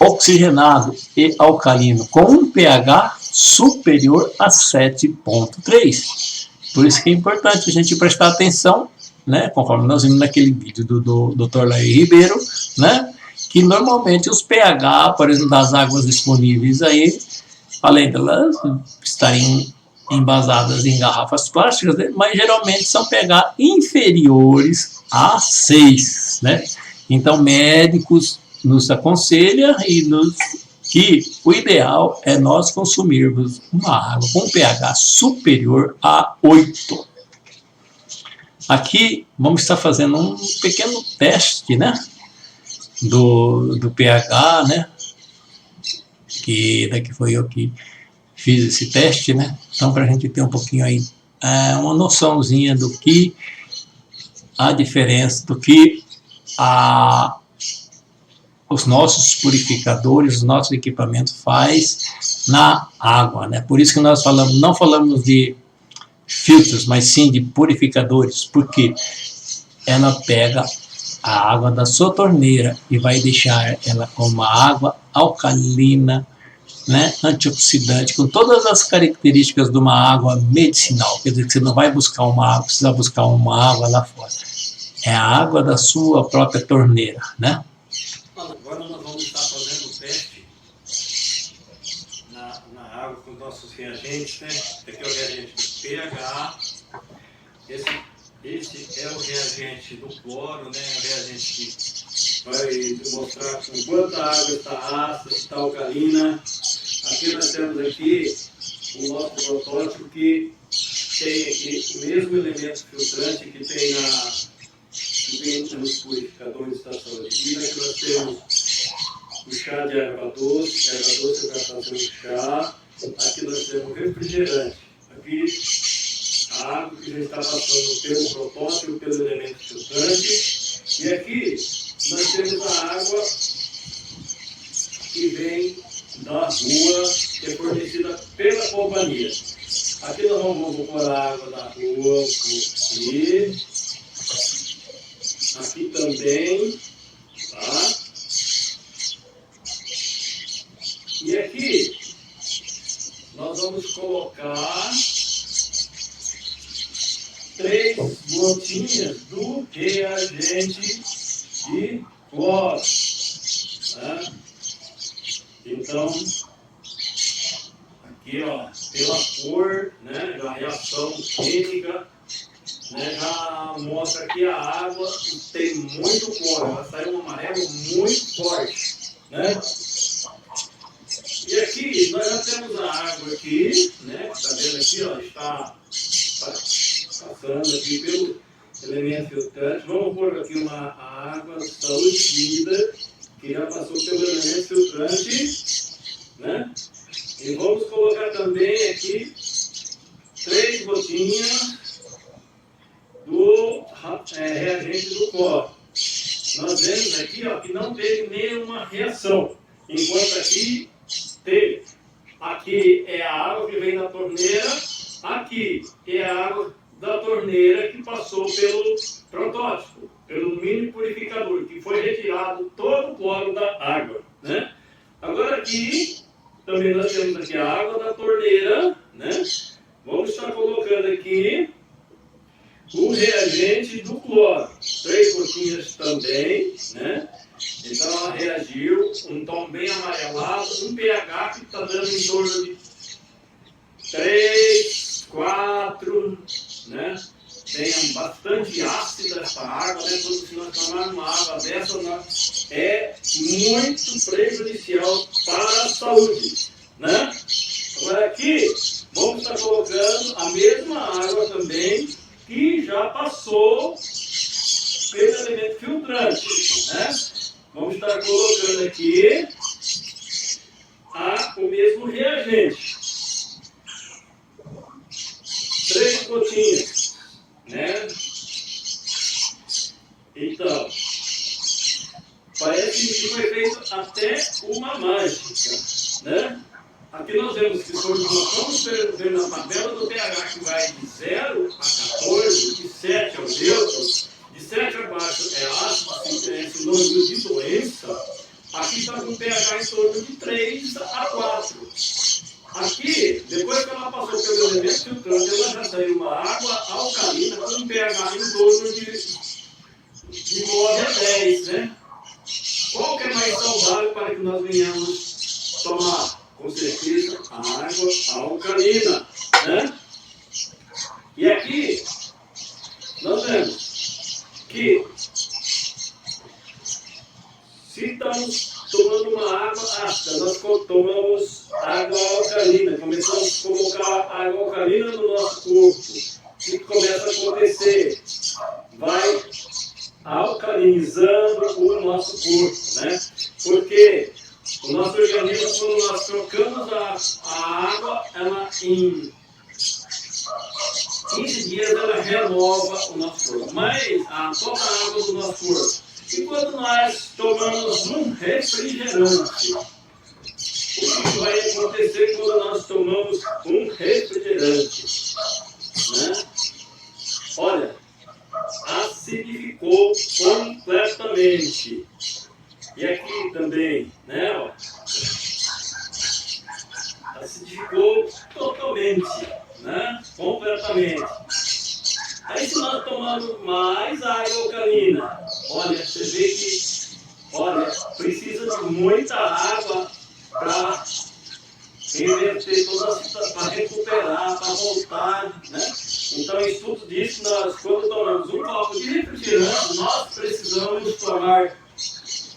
oxigenado e alcalino, com um pH superior a 7,3. Por isso que é importante a gente prestar atenção, né, conforme nós vimos naquele vídeo do Dr. Laí Ribeiro, né, que normalmente os pH, por exemplo, das águas disponíveis aí, além delas estarem embasadas em garrafas plásticas, né, mas geralmente são pH inferiores a 6, né? Então, médicos nos aconselham que o ideal é nós consumirmos uma água com pH superior a 8. Aqui vamos estar fazendo um pequeno teste, né, do pH, né, que daqui foi eu que fiz esse teste, né, então para a gente ter um pouquinho aí uma noçãozinha do que a diferença, do que os nossos purificadores, os nossos equipamentos faz na água, né? Por isso que nós não falamos de filtros, mas sim de purificadores, porque ela pega a água da sua torneira e vai deixar ela com uma água alcalina, né, antioxidante, com todas as características de uma água medicinal. Quer dizer que você não vai buscar uma água, precisa buscar uma água lá fora. É a água da sua própria torneira, né? Agora nós vamos estar fazendo o teste na água com os nossos reagentes, né? Esse aqui é o reagente do pH, esse é o reagente do cloro, né? O reagente que vai mostrar com quanta água está ácida, está alcalina. Aqui nós temos aqui o nosso protótipo que tem aqui o mesmo elemento filtrante que tem nos purificadores de estação de vida, que nós temos o chá de erva doce para fazer um chá. Aqui nós temos refrigerante. Aqui a água que já está passando pelo protótipo, pelo elemento filtrante. E aqui nós temos a água que vem da rua, que é fornecida pela companhia. Aqui nós vamos pôr a água da rua aqui. Aqui também, tá? E aqui nós vamos colocar 3 gotinhas do reagente de cloro, né? Então, aqui ó, pela cor, né, da reação química, né, já mostra que a água tem muito cloro, ela sai um amarelo muito forte, né? E aqui nós já temos a água aqui, né? Está vendo aqui, ó, está passando aqui pelo elemento filtrante. Vamos pôr aqui uma água saúde e vida, que já passou pelo elemento filtrante, né? E vamos colocar também aqui 3 gotinhas do reagente do cloro. Nós vemos aqui, ó, que não teve nenhuma reação, enquanto aqui teve. Aqui é a água que vem da torneira, aqui é a água da torneira que passou pelo protótipo, pelo mini purificador, que foi retirado todo o cloro da água, né? Agora aqui, também nós temos aqui a água da torneira, né? Vamos estar colocando aqui o reagente do cloro, 3 gotinhas também, né? Então ela reagiu, um tom bem amarelado, um pH que está dando em torno de 3, 4, né? Bem bastante ácida essa água, né? Quando se nós tomarmos uma água dessa, é muito prejudicial para a saúde, né? Agora aqui, vamos estar colocando a mesma água também, que já passou pelo elemento filtrante, né? Vamos estar colocando aqui o mesmo reagente. 3 gotinhas, né? Então, parece que foi feito até uma mágica, né? Aqui nós vemos que vamos ver na tabela do pH que vai de 0 a 14, de 7 ao neutro, de 7 abaixo é ácido, é sinônimo de doença. Aqui está com pH em torno de 3 a 4. Aqui, depois que ela passou pelo elemento filtrante, ela já saiu uma água alcalina com pH em torno de 9 a 10, né? Qual que é mais saudável para que nós venhamos tomar? Com certeza, a água alcalina, né? E aqui, nós vemos que se estamos tomando uma água ácida, nós tomamos água alcalina, começamos a colocar água alcalina no nosso corpo. O que começa a acontecer? Vai alcalinizando o nosso corpo, né? Porque o nosso organismo, quando nós trocamos a água, ela em 15 dias ela renova o nosso corpo. Mas toda a água do nosso corpo. E quando nós tomamos um refrigerante, o que vai acontecer quando nós tomamos um refrigerante? Né? Olha, acidificou completamente. E aqui também, né? Ó, acidificou totalmente, né? Completamente. Aí se nós tomarmos mais água alcalina, olha, você vê que, olha, precisa de muita água para reverter toda a situação, para recuperar, para voltar, né? Então, estudo disso, nós, quando tomamos um copo de refrigerante, nós precisamos tomar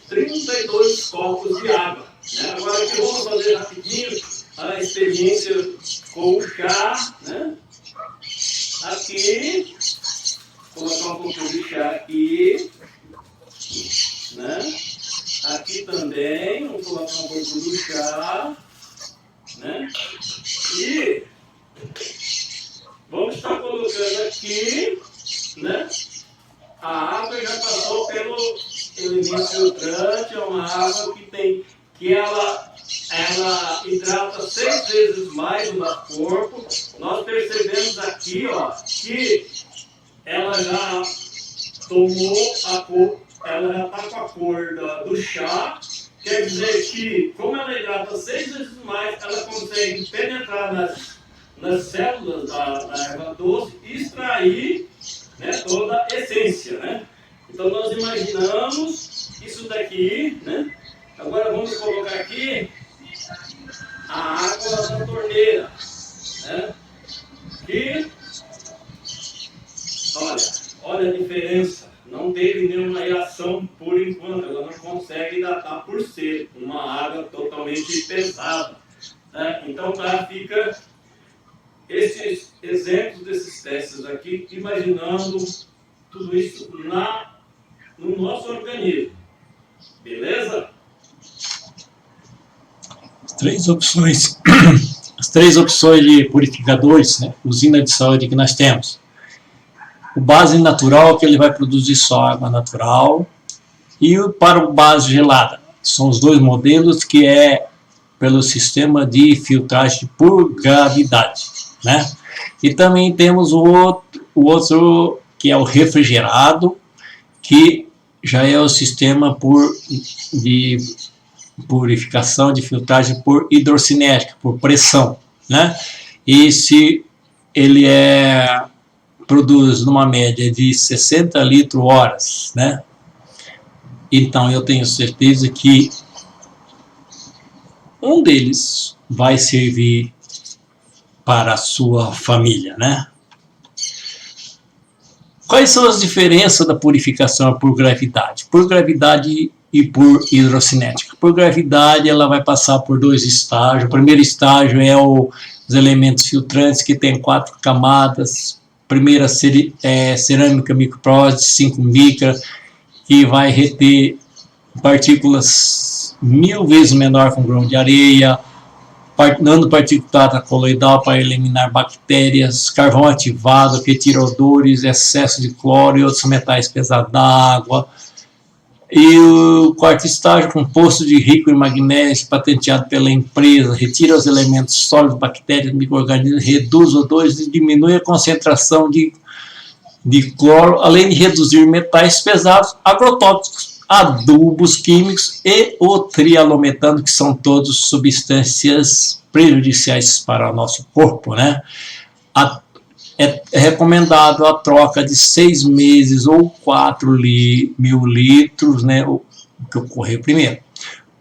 32 copos de água, né? Agora aqui vamos fazer rapidinho a experiência com o chá, né? aqui, colocar um pouquinho de chá aqui, né? Aqui também, vamos colocar um pouco do chá, né? E vamos estar colocando aqui, né? A água já passou pelo elemento filtrante, é uma água que ela hidrata 6 vezes mais o nosso corpo. Nós percebemos aqui, ó, que ela já tomou a cor, ela já está com a cor do chá. Quer dizer que, como ela hidrata 6 vezes mais, ela consegue penetrar nas células da erva doce e extrair, né, toda a essência, né? Então nós imaginamos isso daqui, né? Agora vamos colocar aqui a água da torneira, né? Que, olha a diferença, não teve nenhuma reação por enquanto, ela não consegue hidratar por ser uma água totalmente pesada, né? Então fica esses exemplos desses testes aqui, imaginando tudo isso no nosso organismo, beleza? As três opções de purificadores, né, usina de saúde que nós temos. O base natural, que ele vai produzir só água natural, e para o base gelada. São os dois modelos que é pelo sistema de filtragem por gravidade, né? E também temos o outro que é o refrigerado, que já é o sistema de purificação, de filtragem por hidrocinética, por pressão, né? E se ele produz numa média de 60 litros horas, né? Então eu tenho certeza que um deles vai servir para a sua família, né? Quais são as diferenças da purificação por gravidade? Por gravidade e por hidrocinética. Por gravidade, ela vai passar por 2 estágios. O primeiro estágio é os elementos filtrantes, que tem 4 camadas. Primeira cerâmica microporose de 5 micra, que vai reter partículas 1000 vezes menor que um grão de areia, nanoparticulada coloidal para eliminar bactérias, carvão ativado que retira odores, excesso de cloro e outros metais pesados da água. E o quarto estágio, composto de rico em magnésio, patenteado pela empresa, retira os elementos sólidos, bactérias, micro-organismos, reduz odores e diminui a concentração de cloro, além de reduzir metais pesados, agrotóxicos, adubos químicos e o trialometano, que são todos substâncias prejudiciais para o nosso corpo, né? É recomendado a troca de 6 meses ou 4.000 litros, né, o que ocorrer primeiro.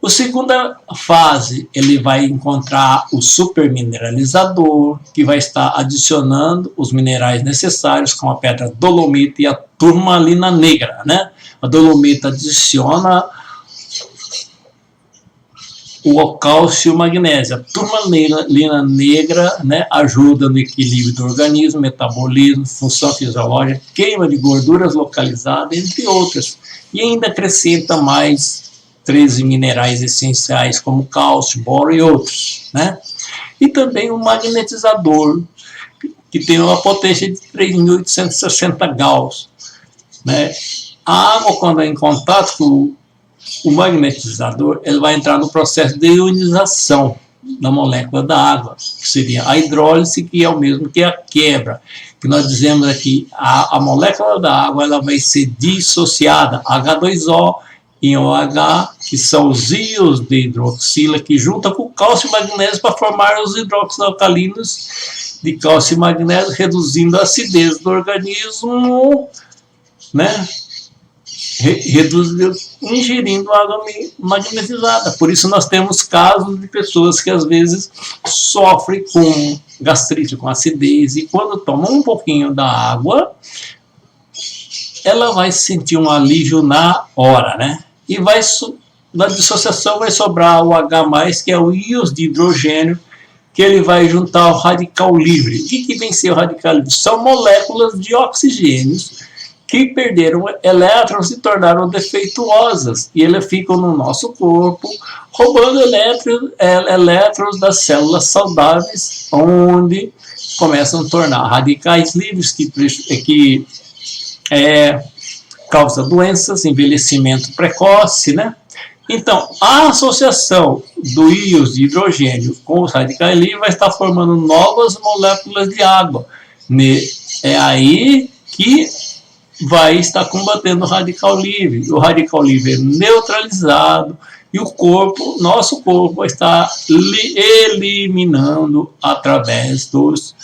A segunda fase, ele vai encontrar o supermineralizador, que vai estar adicionando os minerais necessários, como a pedra dolomita e a turmalina negra, né? A dolomita adiciona o cálcio e o magnésio. A turmalina negra, né, ajuda no equilíbrio do organismo, metabolismo, função fisiológica, queima de gorduras localizadas, entre outras. E ainda acrescenta mais 13 minerais essenciais, como cálcio, boro e outros, né? E também o magnetizador, que tem uma potência de 3.860 Gauss, né? A água, quando é em contato com o magnetizador, ele vai entrar no processo de ionização da molécula da água, que seria a hidrólise, que é o mesmo que a quebra, que nós dizemos aqui, a molécula da água ela vai ser dissociada, H2O e OH, que são os íons de hidroxila, que junta com cálcio e magnésio para formar os hidróxidos alcalinos de cálcio e magnésio, reduzindo a acidez do organismo, né? Ingerindo água magnetizada. Por isso nós temos casos de pessoas que às vezes sofrem com gastrite, com acidez, e quando tomam um pouquinho da água, ela vai sentir um alívio na hora, né? E na dissociação vai sobrar o H+, que é o íons de hidrogênio, que ele vai juntar o radical livre. O que vem ser o radical livre? São moléculas de oxigênio que perderam elétrons e se tornaram defeituosas. E elas ficam no nosso corpo, roubando elétrons das células saudáveis, onde começam a tornar radicais livres, que causa doenças, envelhecimento precoce, né? Então, a associação do íons de hidrogênio com os radicais livres vai estar formando novas moléculas de água. É aí que vai estar combatendo o radical livre. O radical livre é neutralizado e o corpo, nosso corpo, vai estar eliminando através dos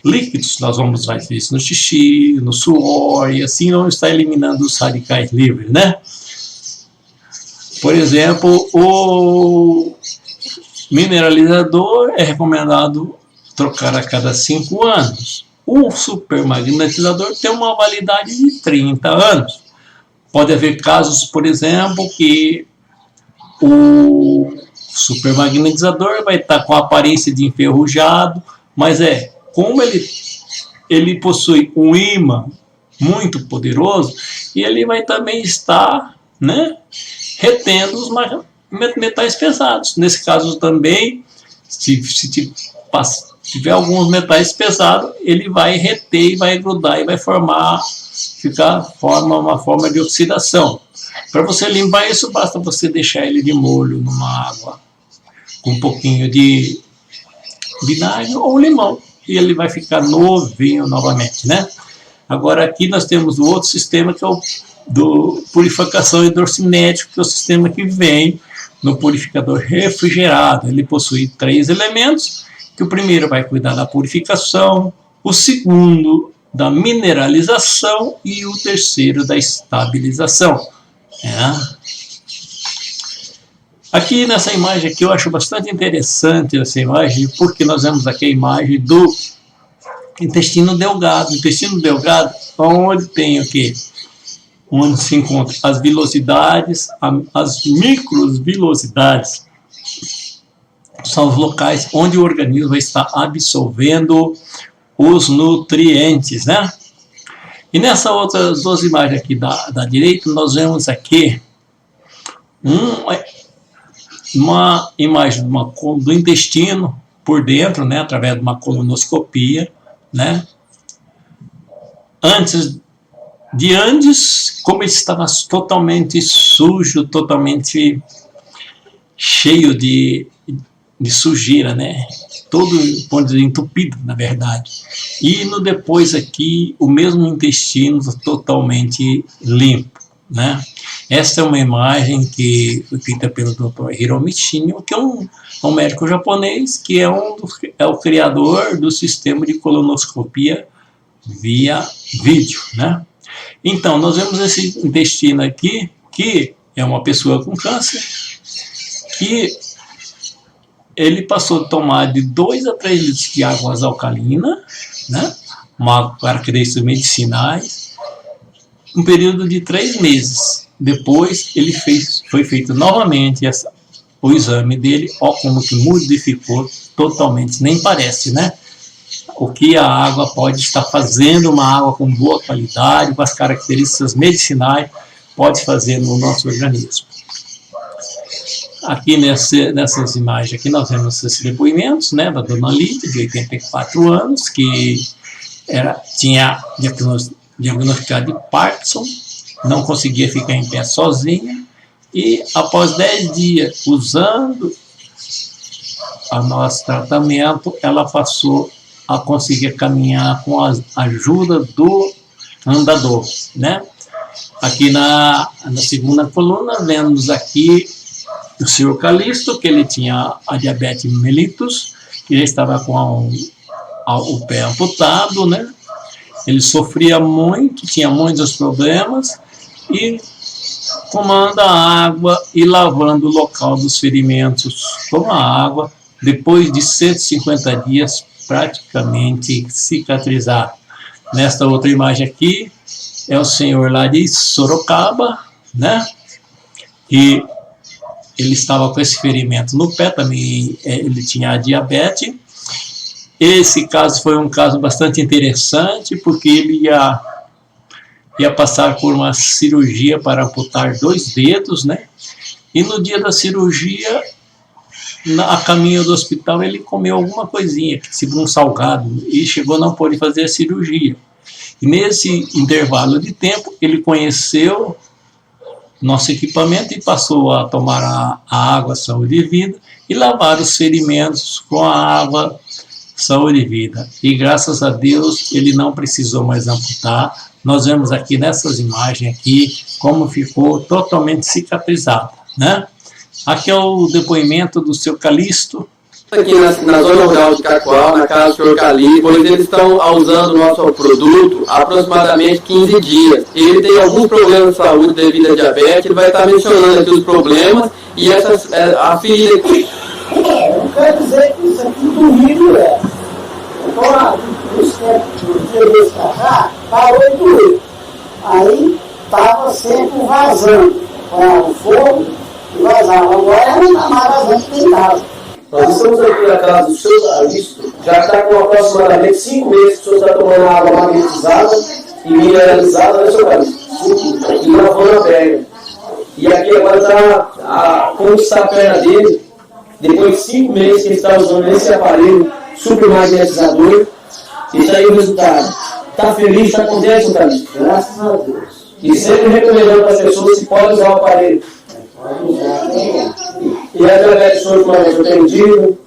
líquidos. Nós vamos fazer isso no xixi, no suor, e assim vamos estar eliminando os radicais livres, né? Por exemplo, o mineralizador é recomendado trocar a cada 5 anos. O supermagnetizador tem uma validade de 30 anos. Pode haver casos, por exemplo, que o supermagnetizador vai estar com a aparência de enferrujado, mas como ele possui um ímã muito poderoso, e ele vai também estar, né, retendo os metais pesados. Nesse caso também, se tiver alguns metais pesados, ele vai reter e vai grudar e vai forma uma forma de oxidação. Para você limpar isso, basta você deixar ele de molho numa água com um pouquinho de vinagre ou limão, e ele vai ficar novinho novamente, né? Agora aqui nós temos o outro sistema, que é o do purificação hidrocinética, que é o sistema que vem no purificador refrigerado. Ele possui 3 elementos, que o primeiro vai cuidar da purificação, o segundo da mineralização e o terceiro da estabilização. Aqui nessa imagem aqui eu acho bastante interessante essa imagem, porque nós vemos aqui a imagem do intestino delgado. O intestino delgado, onde tem o quê? Onde se encontram as vilosidades, as microvilosidades, são os locais onde o organismo vai estar absorvendo os nutrientes, né? E nessas outras 2 imagens aqui da direita, nós vemos aqui uma imagem do intestino por dentro, né, através de uma colonoscopia, né? Antes, como ele estava totalmente sujo, totalmente cheio de sujeira, né? Todo, pode dizer, entupido, na verdade. E no depois aqui, o mesmo intestino totalmente limpo, né? Esta é uma imagem que foi feita pelo Dr. Hiromi Shinyo, que é um médico japonês, que é o criador do sistema de colonoscopia via vídeo, né? Então, nós vemos esse intestino aqui, que é uma pessoa com câncer, que ele passou a tomar de 2 a 3 litros de água alcalina, né? Características medicinais, um período de 3 meses. Depois, foi feito novamente o exame dele, como que modificou totalmente, nem parece, né? O que a água pode estar fazendo, uma água com boa qualidade, com as características medicinais, pode fazer no nosso organismo. Aqui nessas imagens aqui nós vemos esses depoimentos, né, da dona Lídia, de 84 anos, que tinha diagnosticado de Parkinson, não conseguia ficar em pé sozinha, e após 10 dias usando o nosso tratamento, ela passou a conseguir caminhar com a ajuda do andador, né? Aqui na segunda coluna vemos aqui o senhor Calixto, que ele tinha a diabetes mellitus, que já estava com o pé amputado, né? Ele sofria muito, tinha muitos problemas, e tomando a água e lavando o local dos ferimentos com a água, depois de 150 dias praticamente cicatrizado. Nesta outra imagem aqui, é o senhor lá de Sorocaba, né? Que ele estava com esse ferimento no pé, também ele tinha diabetes. Esse caso foi um caso bastante interessante, porque ele ia passar por uma cirurgia para amputar 2 dedos, né? E no dia da cirurgia, a caminho do hospital, ele comeu alguma coisinha, tipo um salgado, e chegou a não poder fazer a cirurgia. E nesse intervalo de tempo, ele conheceu nosso equipamento e passou a tomar a água Saúde e Vida e lavar os ferimentos com a água Saúde e Vida. E graças a Deus ele não precisou mais amputar. Nós vemos aqui nessas imagens aqui como ficou totalmente cicatrizado, né? Aqui é o depoimento do seu Calixto. Aqui na zona rural de Cacoal, na casa do senhor Calixto, pois eles estão usando o nosso produto há aproximadamente 15 dias. Ele tem alguns problemas de saúde devido à diabetes, ele vai estar mencionando aqui os problemas e a ferida aqui. Não quer dizer que isso aqui doído é. Então, os tempos pra cá, parou de doer. Aí, estava sempre vazando. Com o fogo, e vazava. Agora não está mais vazando que tem casa. Nós estamos aqui na casa do seu Calixto, já está com aproximadamente 5 meses que o senhor está tomando água magnetizada e mineralizada, né, seu Calixto? E lavando a perna. E aqui agora está, como está a perna dele, depois de 5 meses que ele está usando esse aparelho super magnetizador, isso aí é o resultado. Está feliz, está contente, seu Calixto? Graças a Deus. E sempre recomendando para as pessoas que podem usar o aparelho. E a diabetes hoje, como eu tenho dito?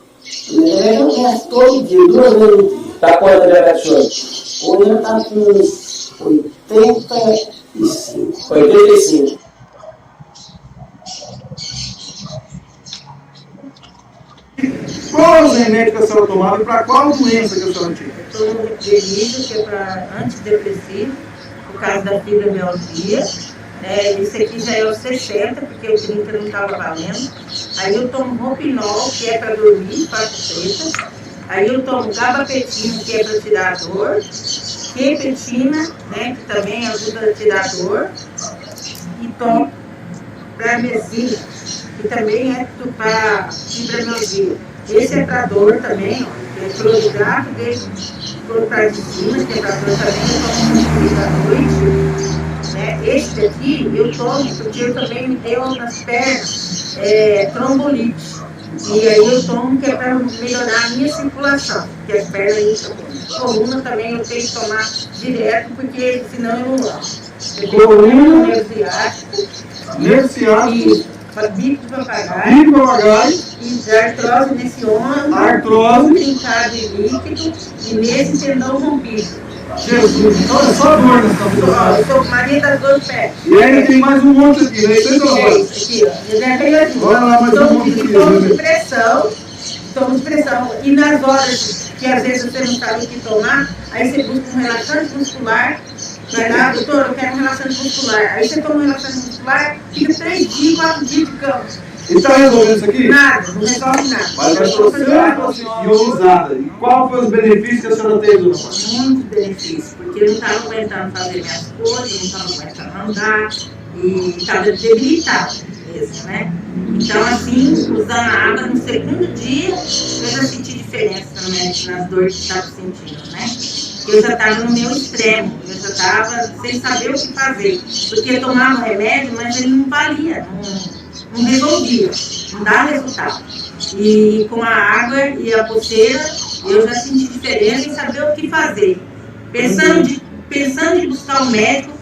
Eu conheço todo dia, 2 vezes no dia. Está quanto a diabetes hoje? Hoje está com 85. 85. Qual é o remédio que a senhora tomava e para qual doença que a senhora tinha? Eu tomo delírio, que é para antidepressivo, por causa da fibromialgia. Esse aqui já é o 60, porque o 30 não estava valendo. Aí eu tomo Ropinol, que é para dormir, 4 pretas. Aí eu tomo Gabapentina, que é para tirar a dor. Quepetina, né, que também ajuda a tirar a dor. E tomo Pramezina, que também é para fibromialgia. Esse é para dor também, ó, é cloridrato de clorprazidina, que é para dor também, eu tomo à noite. Esse daqui eu tomo porque eu também me deu nas pernas trombolite. E aí eu tomo que é para melhorar a minha circulação, porque as pernas coluna também eu tenho que tomar direto, porque senão eu não ando. Coluna, nervo ciático, bico de papagaio, e artrose nesse ombro, trincado e líquido, e nesse tendão rompido. Jesus, então é só dor nessa vida. Eu sou Maria das Dores Pés. E ainda tem mais um monte aqui, né? Esse aqui, ó. Ele é bem olha lá, mais um monte aqui. Tomo de pressão. E nas horas que às vezes você não sabe o que tomar, aí você busca um relaxante muscular. Vai lá, doutor, eu quero um relaxante muscular. Aí você toma um relaxante muscular, fica 3 dias, 4 dias de cama. E está resolvendo isso aqui? Nada, não resolve nada. Mas vai trouxe e usada. E qual foi os benefícios que a senhora teve, dona Maria? Muitos benefícios, porque eu não estava aguentando fazer minhas coisas, não estava aguentando andar, e estava debilitado mesmo, né? Então, assim, usando a água, no segundo dia, eu já senti diferença nas dores que estava sentindo, né? Eu já estava no meu extremo, eu já estava sem saber o que fazer, porque eu tomava remédio, mas ele não valia, não resolvia, não dava resultado. E com a água e a pulseira, eu já senti diferença em saber o que fazer. Pensando em buscar um médico,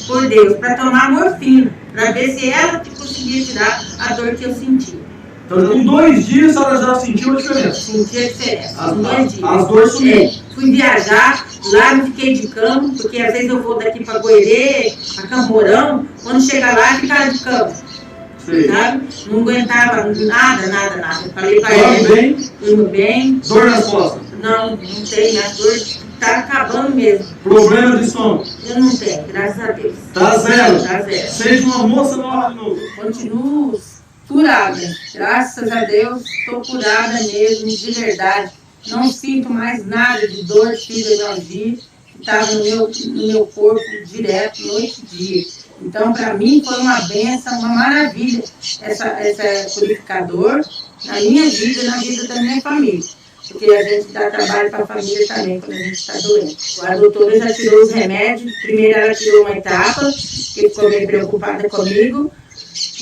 por Deus, para tomar morfina, para ver se ela conseguia tirar a dor que eu sentia. Então, em 2 dias, a senhora já sentiu a diferença? Senti a diferença, em 2 dias. As dores sumiram. Fui viajar, lá não fiquei de cama, porque às vezes eu vou daqui para Goerê, a Camporão, quando chega lá, ficava de cama. Sabe? Não aguentava nada. Eu falei para ele, durmo bem. Dor nas costas? Não tem, a dor está acabando mesmo. Problema de estômago? Eu não tenho, graças a Deus. Tá zero? Tá zero. Seja uma moça nova de novo. Continuo curada, graças a Deus, estou curada mesmo, de verdade. Não sinto mais nada de dor, de fibromialgia, que estava no meu corpo direto, noite e dia. Então, para mim, foi uma benção, uma maravilha esse purificador na minha vida e na vida da minha família. Porque a gente dá trabalho para a família também quando a gente está doente. A doutora já tirou os remédios. Primeiro ela tirou uma etapa, que ficou bem preocupada comigo.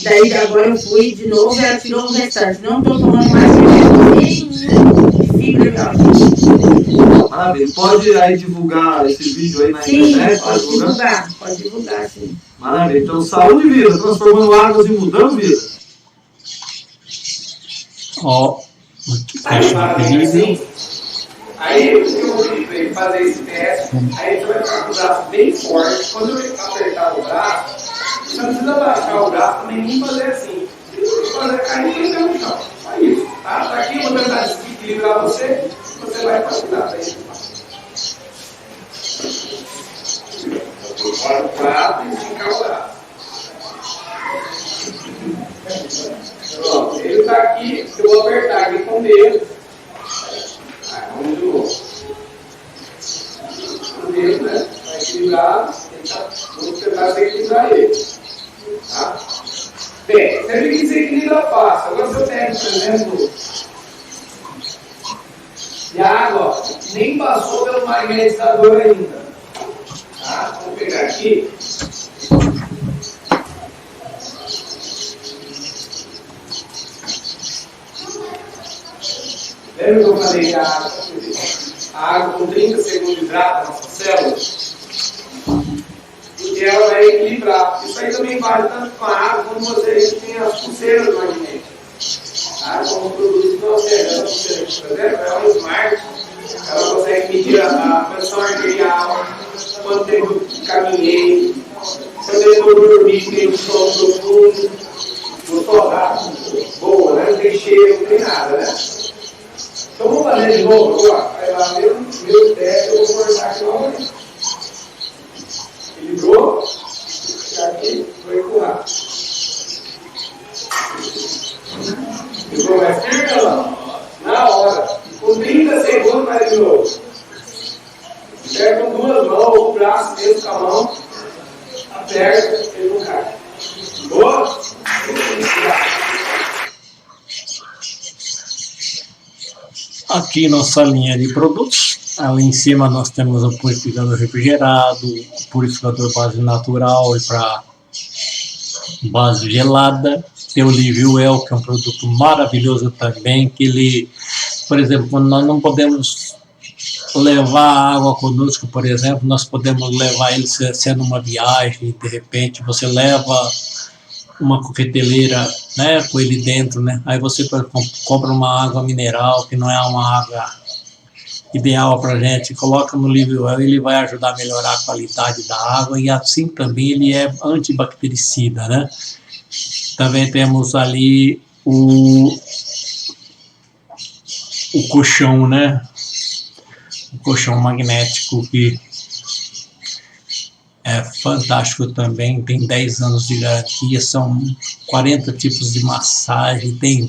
Daí agora eu fui de novo e ela tirou os restantes. Não estou tomando mais remédio nenhum de fibromialgia. Maravilha. Pode aí divulgar esse vídeo aí na internet? Pode divulgar, sim. Maravilha. Então, saúde e vida, transformando águas e mudando vida. Ó, aí eu pedi para ele fazer esse teste, aí você vai ficar com o braço bem forte. Quando eu apertar o braço, você não precisa baixar o braço também nem fazer assim. Fazer cair e no chão. Só isso. Tá aqui, eu vou tentar desequilibrar você vai facilitar para ele. Bora o prato e esticar o braço. Pronto, ele está aqui, eu vou apertar aqui com o dedo. Vamos de novo. O dedo, né? Vai equilibrar, vamos tentar desequilibrar ele. Tá? Bem, sempre que desequilibra fácil. Agora se eu pego, por exemplo, e a água ó, nem passou pelo magnetizador ainda. Tá? Vamos pegar aqui. Lembra que eu falei que a água com 30 segundos hidrata a nossa célula? Porque ela vai equilibrar. Isso aí também vale tanto com a água como você tem as pulseiras magnéticas. Tá? Como o produto que você essa pulseira aqui, por exemplo, é uma Smart. Ela consegue medir a pressão arterial, quanto tempo eu caminhei, quanto tempo eu dormi, tem um sono profundo, gostou rápido, boa, né? Não tem cheiro, não tem nada, né? Então vamos fazer de novo agora. Vai lá, meu teste, eu vou cortar aqui novamente. Equilibrou, aqui, vou empurrar. Ficou mais firme ou não? Na hora. Com 30 segundos, mais de novo. Pega com duas mãos, ou o braço mesmo com a mão, aperta, ele não cai. Boa? Aqui nossa linha de produtos. Ali em cima nós temos o purificador refrigerado, o purificador base natural e para base gelada. Tem o Liviwell, que é um produto maravilhoso também, que ele, por exemplo, nós não podemos levar água conosco, por exemplo, nós podemos levar ele sendo uma viagem, de repente você leva uma coqueteleira, né, com ele dentro, né, aí você compra uma água mineral, que não é uma água ideal para a gente, coloca no Liviwell, ele vai ajudar a melhorar a qualidade da água e assim também ele é antibactericida, né. Também temos ali o colchão, né? O colchão magnético, que é fantástico também, tem 10 anos de garantia, são 40 tipos de massagem, tem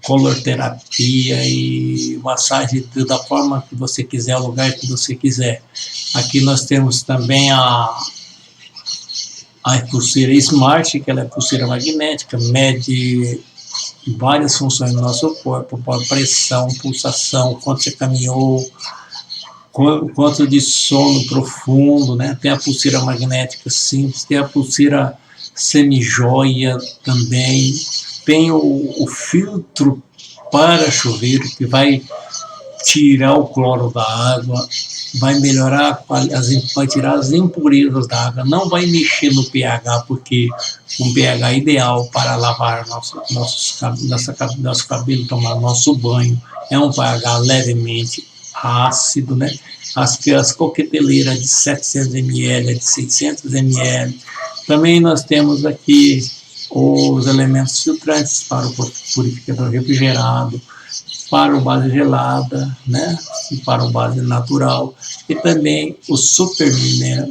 color terapia e massagem da forma que você quiser, o lugar que você quiser. Aqui nós temos também a pulseira Smart, que ela é pulseira magnética, mede várias funções do nosso corpo, por pressão, pulsação, quanto você caminhou, quanto de sono profundo, né? Tem a pulseira magnética simples, tem a pulseira semi-joia também, tem o filtro para chuveiro, que vai tirar o cloro da água, vai melhorar, vai tirar as impurezas da água, não vai mexer no pH, porque um pH ideal para lavar nosso cabelo, tomar nosso banho, é um pH levemente ácido, né? As coqueteleiras de 700 ml, de 600 ml. Também nós temos aqui os elementos filtrantes para o purificador refrigerado, para o base gelada, né, e para o base natural, e também o super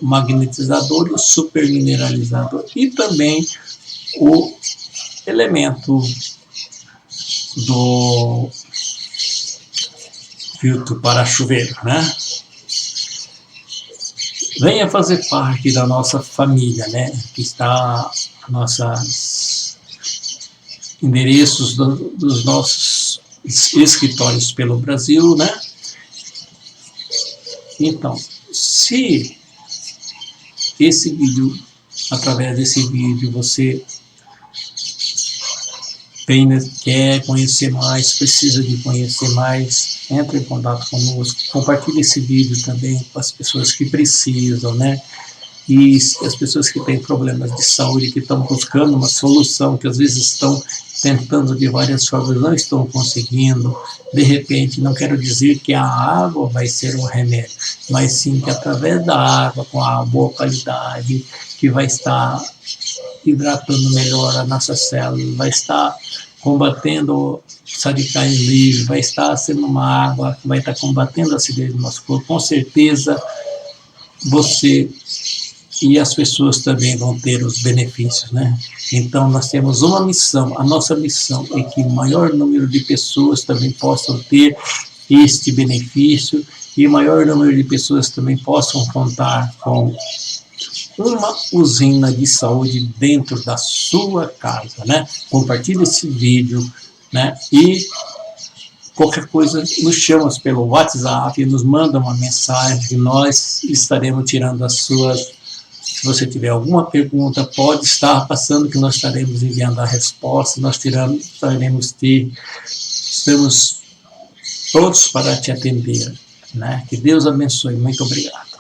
magnetizador e o super mineralizador, e também o elemento do filtro para chuveiro, né. venha fazer parte da nossa família, né? Que está nossos endereços dos nossos escritórios pelo Brasil, né? Então, se esse vídeo, através desse vídeo, você quer conhecer mais, precisa de conhecer mais, entre em contato conosco, compartilhe esse vídeo também com as pessoas que precisam, né? E as pessoas que têm problemas de saúde, que estão buscando uma solução, que às vezes estão tentando de várias formas, não estão conseguindo, de repente, não quero dizer que a água vai ser um remédio, mas sim que através da água, com a boa qualidade, que vai estar hidratando melhor a nossa célula, vai estar combatendo radicais livres, vai estar sendo uma água que vai estar combatendo a acidez do nosso corpo. Com certeza, você e as pessoas também vão ter os benefícios, né? Então, nós temos uma missão, a nossa missão é que o maior número de pessoas também possam ter este benefício e o maior número de pessoas também possam contar com uma usina de saúde dentro da sua casa, né? Compartilhe esse vídeo, né? E qualquer coisa, nos chama pelo WhatsApp, nos manda uma mensagem que nós estaremos tirando as suas. Se você tiver alguma pergunta, pode estar passando que nós estaremos enviando a resposta, estamos todos para te atender, né? Que Deus abençoe, muito obrigado.